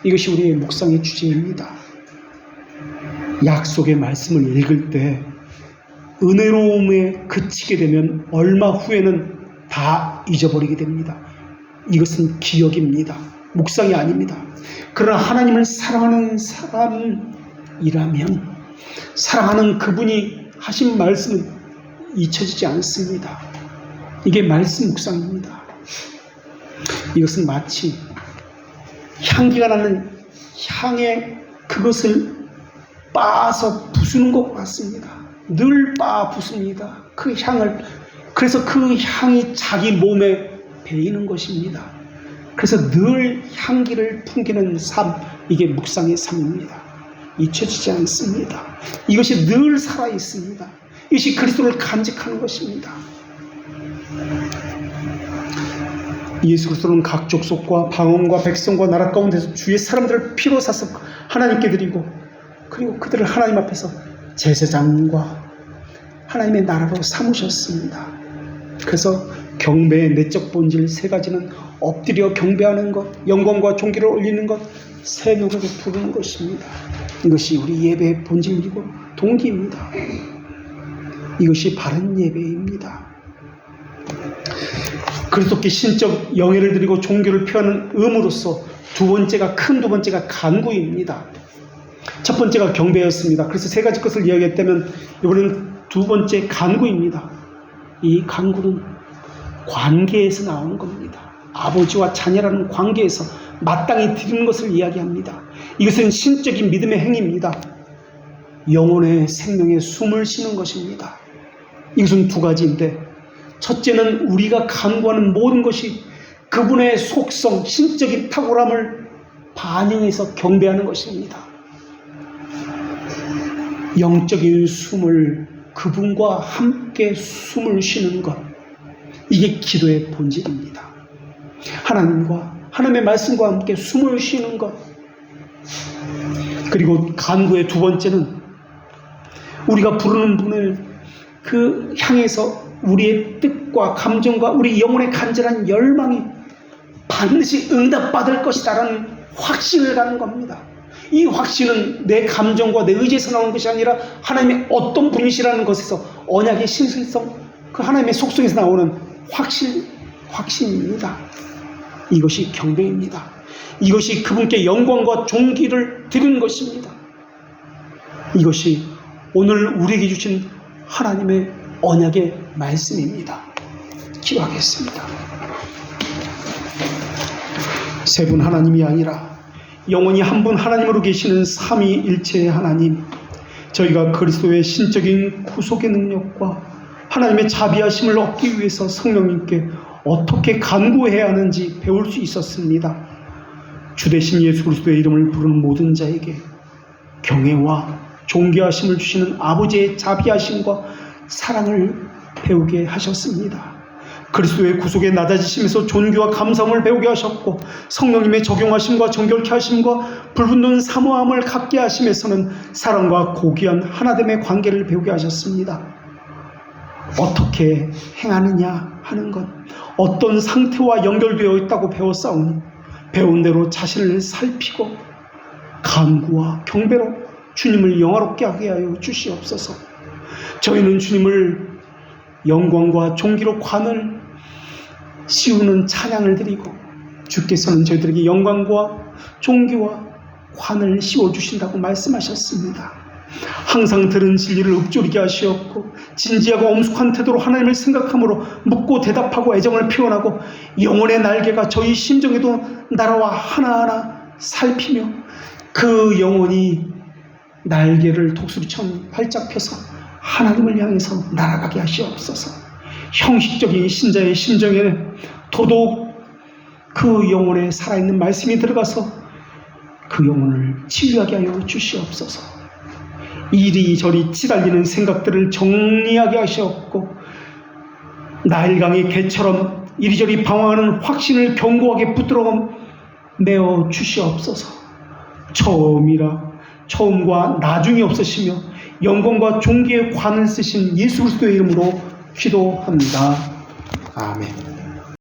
이것이 우리의 묵상의 주제입니다. 약속의 말씀을 읽을 때 은혜로움에 그치게 되면 얼마 후에는 다 잊어버리게 됩니다. 이것은 기억입니다. 묵상이 아닙니다. 그러나 하나님을 사랑하는 사람이라면 사랑하는 그분이 하신 말씀은 잊혀지지 않습니다. 이게 말씀 묵상입니다. 이것은 마치 향기가 나는 향에 그것을 빻아서 부수는 것 같습니다. 늘 빻아 부습니다. 그 향을. 그래서 그 향이 자기 몸에 배이는 것입니다. 그래서 늘 향기를 풍기는 삶, 이게 묵상의 삶입니다. 잊혀지지 않습니다. 이것이 늘 살아있습니다. 이것이 그리스도를 간직하는 것입니다. 예수 그리스도는 각 족속과 방언과 백성과 나라 가운데서 주의 사람들을 피로 사서 하나님께 드리고, 그리고 그들을 하나님 앞에서 제사장과 하나님의 나라로 삼으셨습니다. 그래서 경배의 내적 본질 세 가지는 엎드려 경배하는 것, 영광과 존귀를 올리는 것, 새 노래로 부르는 것입니다. 이것이 우리 예배의 본질이고 동기입니다. 이것이 바른 예배입니다. 그리스도께 신적 영예를 드리고 종교를 표하는 의무로서 큰 두 번째가 간구입니다. 첫 번째가 경배였습니다. 그래서 세 가지 것을 이야기했다면 이번에는 두 번째 간구입니다. 이 간구는 관계에서 나오는 겁니다. 아버지와 자녀라는 관계에서 마땅히 드리는 것을 이야기합니다. 이것은 신적인 믿음의 행위입니다. 영혼의 생명에 숨을 쉬는 것입니다. 이것은 두 가지인데, 첫째는 우리가 간구하는 모든 것이 그분의 속성, 신적인 탁월함을 반영해서 경배하는 것입니다. 영적인 숨을, 그분과 함께 숨을 쉬는 것, 이게 기도의 본질입니다. 하나님의 말씀과 함께 숨을 쉬는 것. 그리고 간구의 두 번째는 우리가 부르는 분을 그 향해서 우리의 뜻과 감정과 우리 영혼의 간절한 열망이 반드시 응답받을 것이다라는 확신을 갖는 겁니다. 이 확신은 내 감정과 내 의지에서 나오는 것이 아니라 하나님의 어떤 분이시라는 것에서, 언약의 신실성, 그 하나님의 속성에서 나오는 확신입니다. 이것이 경배입니다. 이것이 그분께 영광과 존귀를 드리는 것입니다. 이것이 오늘 우리에게 주신 하나님의 언약의 말씀입니다. 기도하겠습니다. 세 분 하나님이 아니라 영원히 한 분 하나님으로 계시는 삼위일체의 하나님, 저희가 그리스도의 신적인 구속의 능력과 하나님의 자비하심을 얻기 위해서 성령님께 어떻게 간구해야 하는지 배울 수 있었습니다. 주대신 예수 그리스도의 이름을 부르는 모든 자에게 경외와 존귀하심을 주시는 아버지의 자비하심과 사랑을 배우게 하셨습니다. 그리스도의 구속에 낮아지심에서 존귀와 감사함을 배우게 하셨고, 성령님의 적용하심과 정결케 하심과 불붙는 사모함을 갖게 하심에서는 사랑과 고귀한 하나됨의 관계를 배우게 하셨습니다. 어떻게 행하느냐 하는 것, 어떤 상태와 연결되어 있다고 배웠사오니 배운 대로 자신을 살피고 간구와 경배로 주님을 영화롭게 하게 하여 주시옵소서. 저희는 주님을 영광과 존귀로 관을 씌우는 찬양을 드리고, 주께서는 저희들에게 영광과 존귀와 관을 씌워주신다고 말씀하셨습니다. 항상 들은 진리를 읊조리게 하시었고, 진지하고 엄숙한 태도로 하나님을 생각함으로 묻고 대답하고 애정을 표현하고, 영혼의 날개가 저희 심정에도 날아와 하나하나 살피며 그 영혼이 날개를 독수리처럼 활짝 펴서 하나님을 향해서 날아가게 하시옵소서. 형식적인 신자의 심정에 더더욱 그 영혼에 살아있는 말씀이 들어가서 그 영혼을 치유하게 하여 주시옵소서. 이리저리 치달리는 생각들을 정리하게 하시옵고, 나일강의 개처럼 이리저리 방황하는 확신을 견고하게 붙들어 내어 주시옵소서. 처음과 나중이 없으시며 영광과 존귀의 관을 쓰신 예수 그리스도의 이름으로 기도합니다. 아멘.